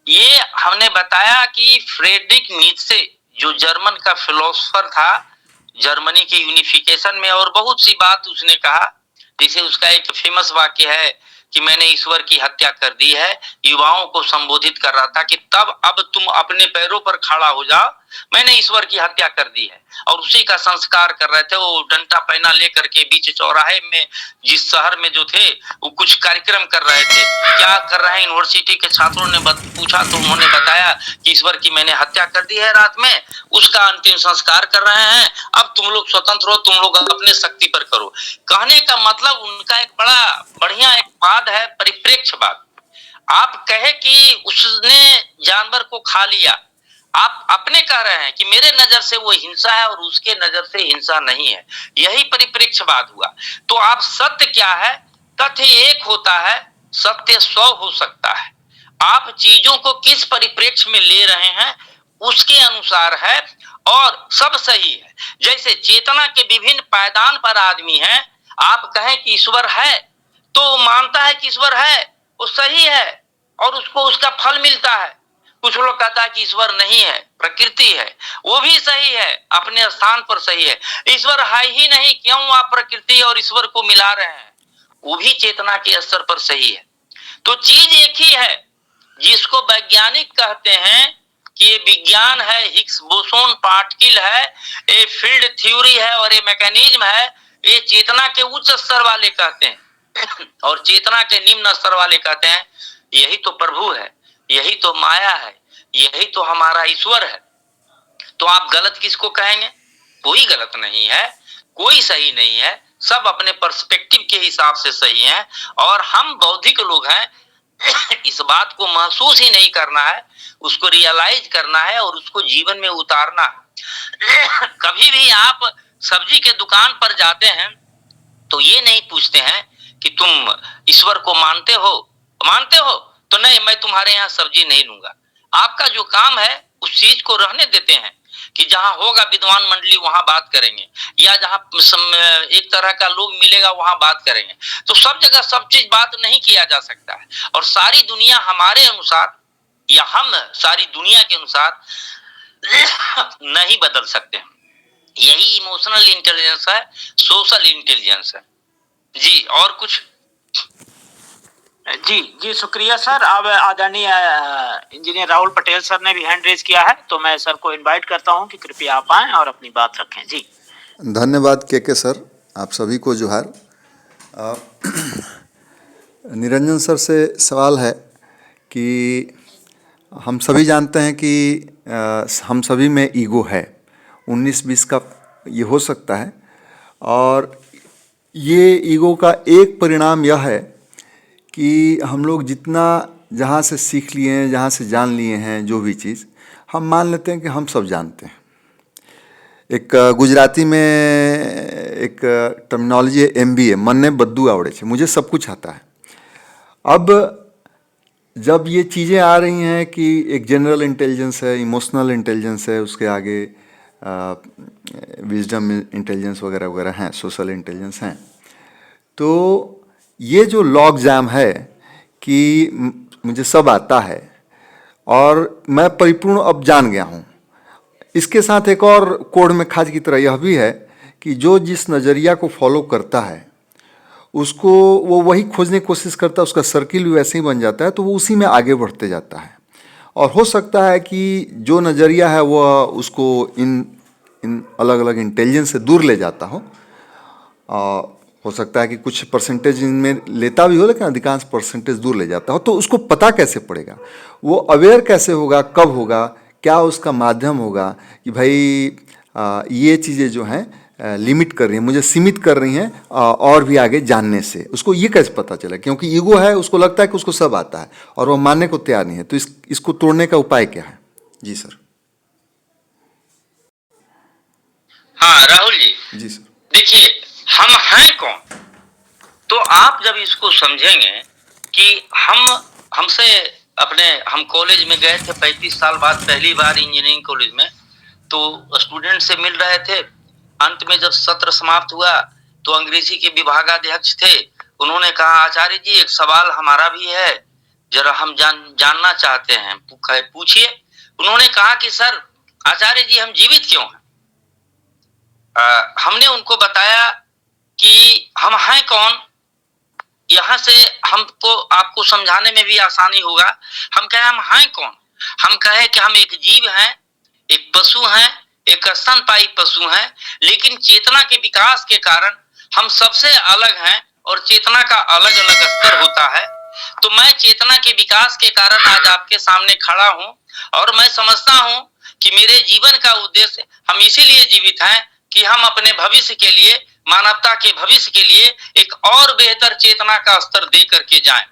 B: ये हमने बताया कि फ्रेडरिक नीत्शे जो जर्मन का फिलोसोफर था, जर्मनी के यूनिफिकेशन में और बहुत सी बात उसने कहा। जैसे उसका एक फेमस वाक्य है कि मैंने ईश्वर की हत्या कर दी है, युवाओं को संबोधित कर रहा था कि तब अब तुम अपने पैरों पर खड़ा हो जाओ, मैंने ईश्वर की हत्या कर दी है। और उसी का संस्कार कर रहे थे। वो डंडा पैना लेकर के बीच चौराहे में, जिस शहर में जो थे, वो कुछ कार्यक्रम कर रहे थे। क्या कर रहे हैं, यूनिवर्सिटी के छात्रों ने पूछा तो उन्होंने बताया कि ईश्वर की मैंने हत्या कर दी है रात में, उसका अंतिम संस्कार कर रहे हैं, अब तुम लोग स्वतंत्र हो, तुम लोग अपने शक्ति पर करो। कहने का मतलब उनका एक बड़ा बढ़िया एक वाद है, परिप्रेक्ष्यवाद। आप कहे कि उसने जानवर को खा लिया, आप अपने कह रहे हैं कि मेरे नजर से वो हिंसा है और उसके नजर से हिंसा नहीं है, यही परिप्रेक्ष्यवाद हुआ। तो आप सत्य क्या है, तथ्य एक होता है, सत्य 100 हो सकता है। आप चीजों को किस परिप्रेक्ष्य में ले रहे हैं उसके अनुसार है और सब सही है। जैसे चेतना के विभिन्न पायदान पर आदमी है, आप कहें कि ईश्वर है तो मानता है कि ईश्वर है, वो सही है और उसको उसका फल मिलता है। कुछ लोग कहता है कि ईश्वर नहीं है, प्रकृति है, वो भी सही है, अपने स्थान पर सही है। ईश्वर है ही नहीं, क्यों आप प्रकृति और ईश्वर को मिला रहे हैं, वो भी चेतना के स्तर पर सही है। तो चीज एक ही है। जिसको वैज्ञानिक कहते हैं कि ये विज्ञान है, हिग्स बोसोन पार्टिकल है, ये फील्ड थ्योरी है और ये मैकेनिज्म है, ये चेतना के उच्च स्तर वाले कहते हैं और चेतना के निम्न स्तर वाले कहते हैं यही तो प्रभु है, यही तो माया है, यही तो हमारा ईश्वर है। तो आप गलत किसको कहेंगे? कोई गलत नहीं है, कोई सही नहीं है, सब अपने पर्सपेक्टिव के हिसाब से सही है। और हम बौद्धिक लोग हैं इस बात को महसूस ही नहीं करना है, उसको रियलाइज करना है और उसको जीवन में उतारना है। कभी भी आप सब्जी के दुकान पर जाते हैं तो ये नहीं पूछते हैं कि तुम ईश्वर को मानते हो तो नहीं, मैं तुम्हारे यहाँ सब्जी नहीं लूंगा। आपका जो काम है उस चीज को रहने देते हैं कि जहां होगा विद्वान मंडली वहां बात करेंगे, या जहां एक तरह का लोग मिलेगा वहां बात करेंगे। तो सब जगह सब चीज बात नहीं किया जा सकता है और सारी दुनिया हमारे अनुसार या हम सारी दुनिया के अनुसार नहीं बदल सकते। यही इमोशनल इंटेलिजेंस है, सोशल इंटेलिजेंस है। जी और कुछ?
C: जी जी शुक्रिया सर। अब आदरणीय इंजीनियर राहुल पटेल सर ने भी हैंड रेज किया है, तो मैं सर को इनवाइट करता हूं कि कृपया आप आएं और अपनी बात रखें। जी
A: धन्यवाद के सर, आप सभी को जोहार। निरंजन सर से सवाल है कि हम सभी जानते हैं कि हम सभी में ईगो है, 19-20 का ये हो सकता है, और ये ईगो का एक परिणाम यह है कि हम लोग जितना जहाँ से सीख लिए हैं, जहाँ से जान लिए हैं, जो भी चीज़ हम मान लेते हैं कि हम सब जानते हैं। एक गुजराती में एक टर्मिनोलॉजी है MBA, मन्ने बद्दू आवड़े छे, मुझे सब कुछ आता है। अब जब ये चीज़ें आ रही हैं कि एक जनरल इंटेलिजेंस है, इमोशनल इंटेलिजेंस है, उसके आगे विजडम इंटेलिजेंस वगैरह वगैरह हैं, सोशल इंटेलिजेंस हैं, तो ये जो लॉग जैम है कि मुझे सब आता है और मैं परिपूर्ण अब जान गया हूँ, इसके साथ एक और कोड़ में खाज की तरह यह भी है कि जो जिस नज़रिया को फॉलो करता है उसको वो वही खोजने की कोशिश करता है, उसका सर्किल भी वैसे ही बन जाता है, तो वो उसी में आगे बढ़ते जाता है। और हो सकता है कि जो नज़रिया है वो उसको इन अलग अलग इंटेलिजेंस से दूर ले जाता हो सकता है कि कुछ परसेंटेज इनमें लेता भी हो, लेकिन अधिकांश परसेंटेज दूर ले जाता हो। तो उसको पता कैसे पड़ेगा, वो अवेयर कैसे होगा, कब होगा, क्या उसका माध्यम होगा कि भाई ये चीज़ें जो हैं लिमिट कर रही हैं, मुझे सीमित कर रही हैं और भी आगे जानने से, उसको ये कैसे पता चला? क्योंकि ईगो है, उसको लगता है कि उसको सब आता है और वो मानने को तैयार नहीं है। तो इसको तोड़ने का उपाय क्या है? जी सर।
B: हाँ राहुल जी।
A: जी सर।
B: देखिए, हम हैं कौन? तो आप जब इसको समझेंगे कि हम कॉलेज में गए थे 35 साल बाद पहली बार इंजीनियरिंग कॉलेज में, तो स्टूडेंट से मिल रहे थे। अंत में जब सत्र समाप्त हुआ तो अंग्रेजी के विभागाध्यक्ष थे, उन्होंने कहा आचार्य जी एक सवाल हमारा भी है, जरा हम जानना चाहते हैं, पूछिए। उन्होंने कहा कि सर आचार्य जी हम जीवित क्यों हैं? हमने उनको बताया कि हम हैं कौन, यहाँ से हमको आपको समझाने में भी आसानी होगा। हम कहें हम हैं कौन? हम कहें कि हम एक जीव हैं, एक पशु हैं, एक स्तनपायी पशु हैं, लेकिन चेतना के विकास के कारण हम सबसे अलग हैं और चेतना का अलग अलग स्तर होता है। तो मैं चेतना के विकास के कारण आज आपके सामने खड़ा हूं और मैं समझता हूं कि मेरे जीवन का उद्देश्य हम इसीलिए जीवित हैं कि हम अपने भविष्य के लिए, मानवता के भविष्य के लिए एक और बेहतर चेतना का स्तर दे करके जाएं।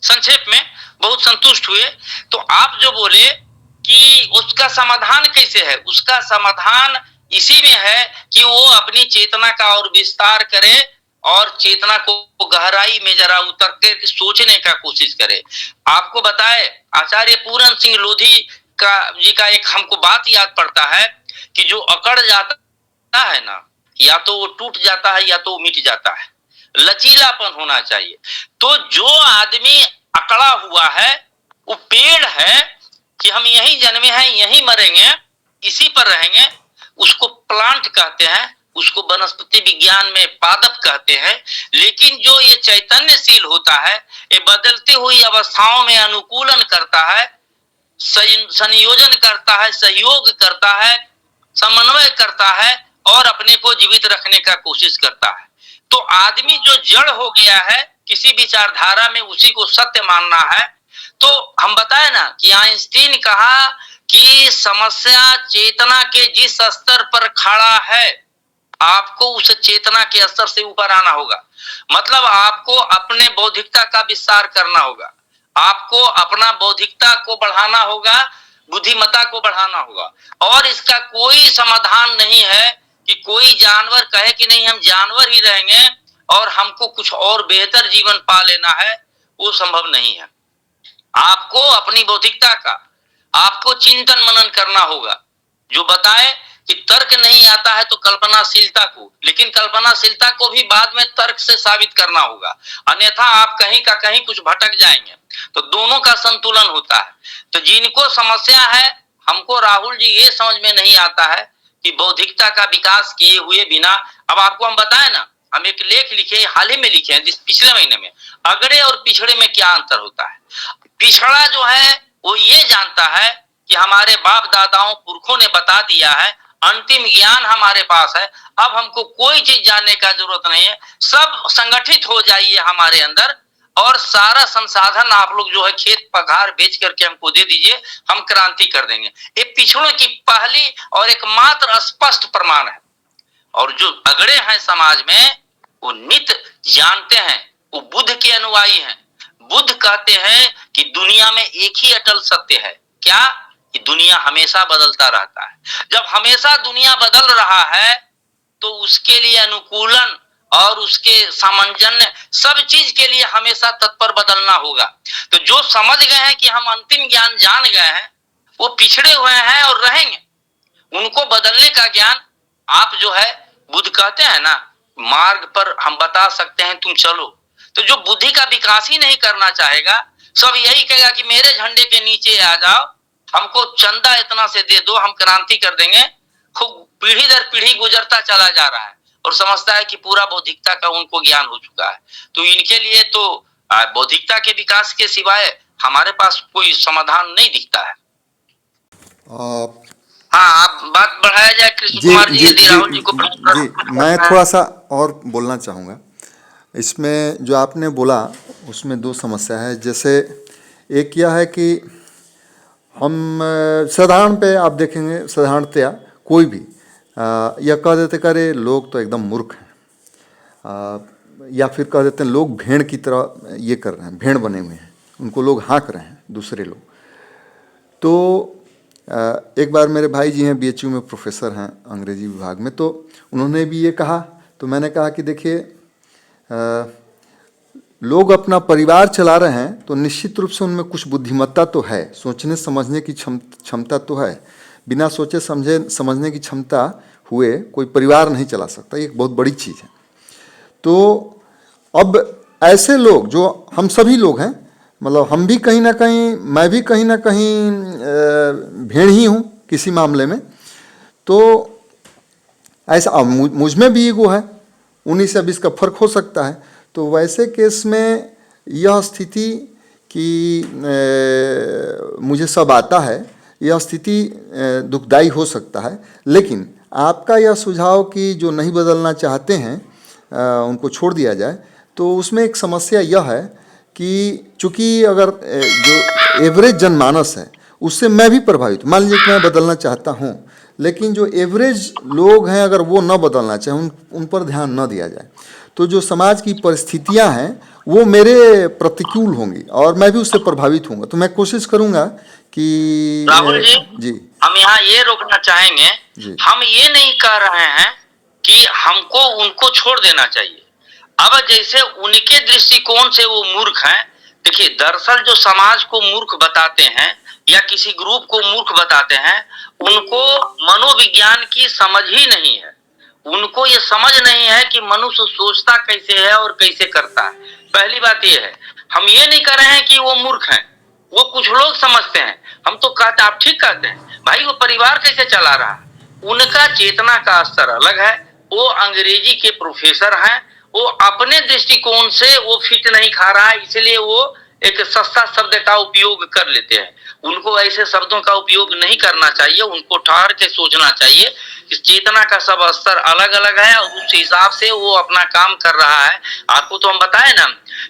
B: संक्षेप में बहुत संतुष्ट हुए। तो आप जो बोले कि उसका समाधान कैसे है, उसका समाधान इसी में है कि वो अपनी चेतना का और विस्तार करे और चेतना को गहराई में जरा उतर कर सोचने का कोशिश करे। आपको बताए आचार्य पूरन सिंह लोधी जी का एक हमको बात याद पड़ता है कि जो अकड़ जाता है ना, या तो वो टूट जाता है या तो वो मिट जाता है, लचीलापन होना चाहिए। तो जो आदमी अकड़ा हुआ है वो पेड़ है कि हम यहीं जन्मे हैं, यहीं मरेंगे, इसी पर रहेंगे, उसको प्लांट कहते हैं, उसको वनस्पति विज्ञान में पादप कहते हैं। लेकिन जो ये चैतन्यशील होता है, ये बदलती हुई अवस्थाओं में अनुकूलन करता है, संयोजन करता है, सहयोग करता है, समन्वय करता है और अपने को जीवित रखने का कोशिश करता है। तो आदमी जो जड़ हो गया है किसी विचारधारा में, उसी को सत्य मानना है। तो हम बताए ना कि आइंस्टीन कहा कि समस्या चेतना के जिस स्तर पर खड़ा है, आपको उस चेतना के स्तर से ऊपर आना होगा। मतलब आपको अपने बौद्धिकता का विस्तार करना होगा, आपको अपना बौद्धिकता को बढ़ाना होगा, बुद्धिमत्ता को बढ़ाना होगा। और इसका कोई समाधान नहीं है कि कोई जानवर कहे कि नहीं हम जानवर ही रहेंगे और हमको कुछ और बेहतर जीवन पा लेना है, वो संभव नहीं है। आपको अपनी बौद्धिकता का आपको चिंतन मनन करना होगा। जो बताए कि तर्क नहीं आता है तो कल्पनाशीलता को, लेकिन कल्पनाशीलता को भी बाद में तर्क से साबित करना होगा, अन्यथा आप कहीं का कहीं कुछ भटक जाएंगे। तो दोनों का संतुलन होता है। तो जिनको समस्या है, हमको राहुल जी ये समझ में नहीं आता है कि बौद्धिकता का विकास किए हुए बिना, अब आपको हम बताए ना, हम एक लेख लिखे, हाल ही में लिखे हैं, जिस पिछले महीने में, अगड़े और पिछड़े में क्या अंतर होता है। पिछड़ा जो है वो ये जानता है कि हमारे बाप दादाओं पुरखों ने बता दिया है, अंतिम ज्ञान हमारे पास है, अब हमको कोई चीज जानने का जरूरत नहीं है, सब संगठित हो जाइए हमारे अंदर और सारा संसाधन आप लोग जो है खेत पघार बेच करके हमको दे दीजिए, हम क्रांति कर देंगे। ये पिछड़ों की पहली और एकमात्र स्पष्ट प्रमाण है। और जो अगड़े हैं समाज में, वो नित्य जानते हैं, वो बुद्ध के अनुयायी हैं। बुद्ध कहते हैं कि दुनिया में एक ही अटल सत्य है, क्या? कि दुनिया हमेशा बदलता रहता है। जब हमेशा दुनिया बदल रहा है तो उसके लिए अनुकूलन और उसके सामंजस्य, सब चीज के लिए हमेशा तत्पर बदलना होगा। तो जो समझ गए हैं कि हम अंतिम ज्ञान जान गए हैं, वो पिछड़े हुए हैं और रहेंगे। उनको बदलने का ज्ञान आप जो है, बुद्ध कहते हैं ना, मार्ग पर हम बता सकते हैं, तुम चलो। तो जो बुद्धि का विकास ही नहीं करना चाहेगा, सब यही कहेगा कि मेरे झंडे के नीचे आ जाओ, हमको चंदा इतना से दे दो, हम क्रांति कर देंगे। खूब पीढ़ी दर पीढ़ी गुजरता चला जा रहा है और समझता है कि पूरा बौद्धिकता का उनको ज्ञान हो चुका है। तो इनके लिए तो बौद्धिकता के विकास के सिवाय हमारे पास कोई समाधान नहीं दिखता है। हाँ, आप बात बढ़ाया जाए कृष्ण कुमार जी, यदि राहुल जी को।
A: जी, मैं थोड़ा सा और बोलना चाहूँगा। इसमें जो आपने बोला उसमें दो समस्या है। जैसे एक यह है कि हम साधारण पे आप देखेंगे, साधारणतया कोई भी यह कह देते करे लोग तो एकदम मूर्ख हैं, या फिर कह देते हैं लोग भेड़ की तरह ये कर रहे हैं, भेड़ बने हुए हैं, उनको लोग हाँक रहे हैं दूसरे लोग। तो एक बार मेरे भाई जी हैं, BHU में प्रोफेसर हैं अंग्रेजी विभाग में, तो उन्होंने भी ये कहा। तो मैंने कहा कि देखिए, लोग अपना परिवार चला रहे हैं तो निश्चित रूप से उनमें कुछ बुद्धिमत्ता तो है, सोचने समझने की क्षमता तो है। बिना सोचे समझने की क्षमता हुए कोई परिवार नहीं चला सकता, ये एक बहुत बड़ी चीज़ है। तो अब ऐसे लोग जो हम सभी लोग हैं, मतलब हम भी कहीं ना कहीं, मैं भी कहीं ना कहीं भेड़ ही हूँ किसी मामले में। तो ऐसा मुझ में भी ईगो है, 19 से 20 का फर्क हो सकता है। तो वैसे केस में यह स्थिति कि मुझे सब आता है, यह स्थिति दुखदाई हो सकता है। लेकिन आपका यह सुझाव कि जो नहीं बदलना चाहते हैं उनको छोड़ दिया जाए, तो उसमें एक समस्या यह है कि चूँकि अगर जो एवरेज जनमानस है उससे मैं भी प्रभावित, मान लीजिए कि मैं बदलना चाहता हूँ, लेकिन जो एवरेज लोग हैं अगर वो न बदलना चाहें, उन पर ध्यान न दिया जाए, तो जो समाज की परिस्थितियां हैं वो मेरे प्रतिकूल होंगी और मैं भी उससे प्रभावित होऊंगा। तो मैं कोशिश करूंगा कि
B: राहुल जी, हम यहाँ ये रोकना चाहेंगे, हम ये नहीं कह रहे हैं कि हमको उनको छोड़ देना चाहिए। अब जैसे उनके दृष्टिकोण से वो मूर्ख हैं, देखिए दरअसल जो समाज को मूर्ख बताते हैं या किसी ग्रुप को मूर्ख बताते हैं, उनको मनोविज्ञान की समझ ही नहीं है। उनको ये समझ नहीं है कि मनुष्य सोचता कैसे है और कैसे करता है। पहली बात ये है, हम ये नहीं कर रहे हैं कि वो मूर्ख हैं, वो कुछ लोग समझते हैं। हम तो कहते, आप ठीक कहते हैं भाई, वो परिवार कैसे चला रहा है, उनका चेतना का स्तर अलग है। वो अंग्रेजी के प्रोफेसर हैं, वो अपने दृष्टिकोण से वो फिट नहीं खा रहा है, इसलिए वो एक सस्ता शब्द का उपयोग कर लेते हैं। उनको ऐसे शब्दों का उपयोग नहीं करना चाहिए, उनको ठहर के सोचना चाहिए कि चेतना का सब स्तर अलग अलग है और उस हिसाब से वो अपना काम कर रहा है। आपको तो हम बताए ना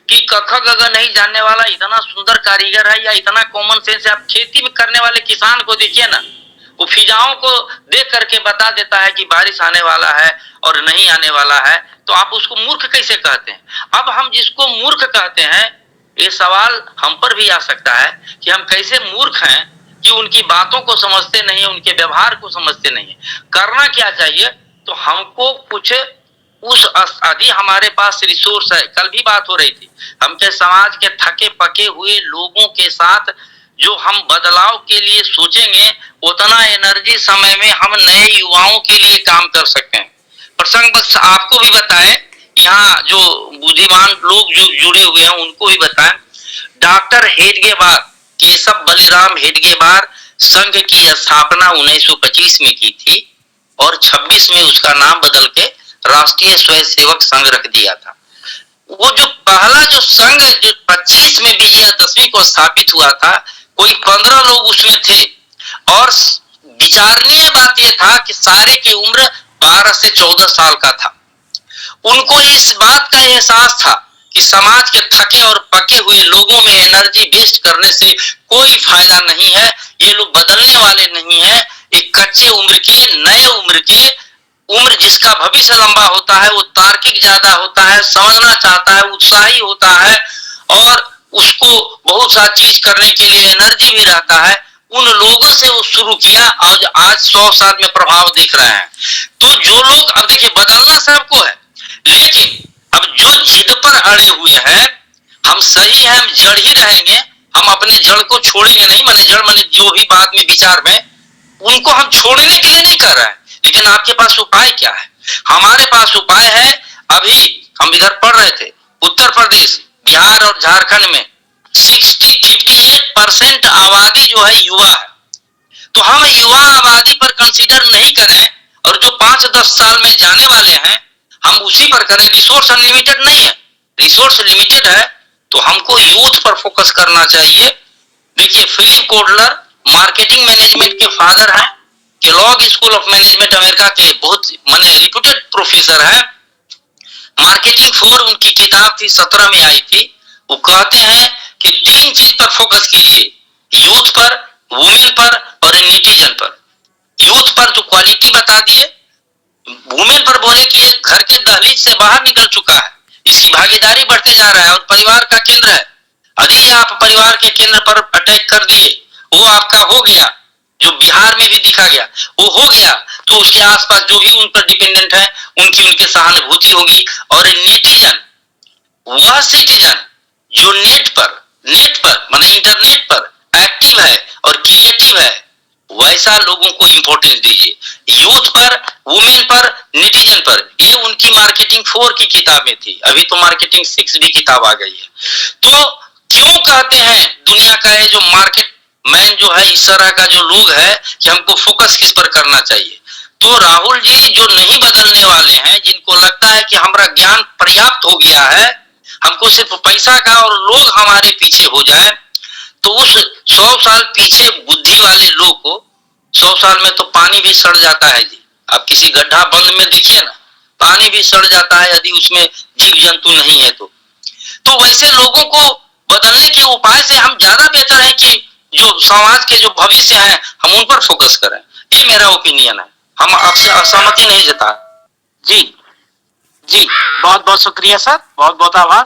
B: कि क ख ग घ नहीं जानने वाला इतना सुंदर कारीगर है या इतना कॉमन सेंस है। आप खेती में करने वाले किसान को देखिए ना, वो फिजाओं को देख करके बता देता है कि बारिश आने वाला है और नहीं आने वाला है, तो आप उसको मूर्ख कैसे कहते हैं? अब हम जिसको मूर्ख कहते हैं, ये सवाल हम पर भी आ सकता है कि हम कैसे मूर्ख हैं कि उनकी बातों को समझते नहीं, उनके व्यवहार को समझते नहीं। करना क्या चाहिए? तो हमको कुछ उस आदि हमारे पास रिसोर्स है। कल भी बात हो रही थी, हम के समाज के थके पके हुए लोगों के साथ जो हम बदलाव के लिए सोचेंगे, उतना एनर्जी समय में हम नए युवाओं के लिए काम कर सकते हैं। प्रसंग बस आपको भी बताएं, यहाँ जो बुद्धिमान लोग जो जुड़े हुए हैं उनको भी बताएं। डॉक्टर हेडगेवार, केशव बलिराम हेडगेवार संघ की स्थापना 1925 में की थी और 26 में उसका नाम बदल के राष्ट्रीय स्वयंसेवक संघ रख दिया था। वो जो पहला जो संघ जो 25 में विजयादशमी को स्थापित हुआ था, कोई 15 लोग उसमें थे और विचारणीय बात यह था कि सारे की उम्र 12 से 14 साल का था। उनको इस बात का एहसास था कि समाज के थके और पके हुए लोगों में एनर्जी वेस्ट करने से कोई फायदा नहीं है। ये लोग बदलने वाले नहीं है। एक कच्चे उम्र के, नए उम्र के, उम्र जिसका भविष्य लंबा होता है, वो तार्किक ज्यादा होता है, समझना चाहता है, उत्साही होता है और उसको बहुत सा चीज करने के लिए एनर्जी भी रहता है। उन लोगों से वो शुरू किया और आज 100 साल में प्रभाव दिख रहे हैं। तो जो लोग, अब देखिए बदलना सबको है, लेकिन अब जो जिद पर अड़े हुए हैं, हम सही हैं, हम जड़ ही रहेंगे, हम अपने जड़ को छोड़ेंगे नहीं। माने जड़ माने जो भी बाद में विचार में, उनको हम छोड़ने के लिए नहीं कर रहे हैं। लेकिन आपके पास उपाय क्या है? हमारे पास उपाय है। अभी हम इधर पढ़ रहे थे, उत्तर प्रदेश, बिहार और झारखंड में 58% आबादी जो है युवा है। तो हम युवा आबादी पर कंसीडर नहीं करें और जो 5-10 साल में जाने वाले हैं हम उसी पर करें। रिसोर्स अनलिमिटेड नहीं है, रिसोर्स लिमिटेड है, तो हमको यूथ पर फोकस करना चाहिए। देखिए फिलिप कोडलर मार्केटिंग मैनेजमेंट के फादर हैं, Kellogg school of management America के बहुत माने रिप्यूटेड प्रोफेसर हैं। मार्केटिंग 4 उनकी किताब थी, 17 में आई थी। वो कहते हैं कि 3 चीज पर फोकस कीजिए, यूथ पर, वुमेन पर और नेटिजन पर। यूथ पर जो क्वालिटी बता दिए, वुमेन पर बोले कि ये घर के दहलीज से बाहर निकल चुका है, इसकी भागीदारी बढ़ते जा रहा है और परिवार का केंद्र है। अरे आप परिवार के केंद्र पर अटैक कर दिए, वो आपका हो गया, जो बिहार में भी दिखा गया वो हो गया, तो उसके आसपास जो भी उन पर डिपेंडेंट है उनकी सहानुभूति होगी। और नेटिजन, वह सिटीजन जो नेट पर माने इंटरनेट पर एक्टिव है और क्रिएटिव है, वैसा लोगों को इंपॉर्टेंस दीजिए। यूथ पर, वुमेन पर, नेटिजन पर। ये उनकी मार्केटिंग 4 की किताब में थी। अभी तो मार्केटिंग 6 भी किताब आ गई है। तो क्यों कहते हैं दुनिया का ये जो मार्केट मैन जो है, इस तरह का जो लोग है कि हमको फोकस किस पर करना चाहिए? तो राहुल जी जो नहीं बदलने वाले हैं, जिनको लगता है कि हमारा ज्ञान पर्याप्त हो गया है, हमको सिर्फ पैसा का और लोग हमारे पीछे हो जाए, तो उस 100 साल पीछे बुद्धि वाले लोग को 100 साल में तो पानी भी सड़ जाता है जी। आप किसी गड्ढा बंद में देखिए ना, पानी भी सड़ जाता है यदि उसमें जीव जंतु नहीं है तो वैसे लोगों को बदलने के उपाय से हम ज्यादा बेहतर है कि जो समाज के जो भविष्य है हम उन पर फोकस करें। ये मेरा ओपिनियन है, हम आपसे असहमति नहीं जता। जी
C: जी, बहुत बहुत शुक्रिया सर, बहुत बहुत आभार।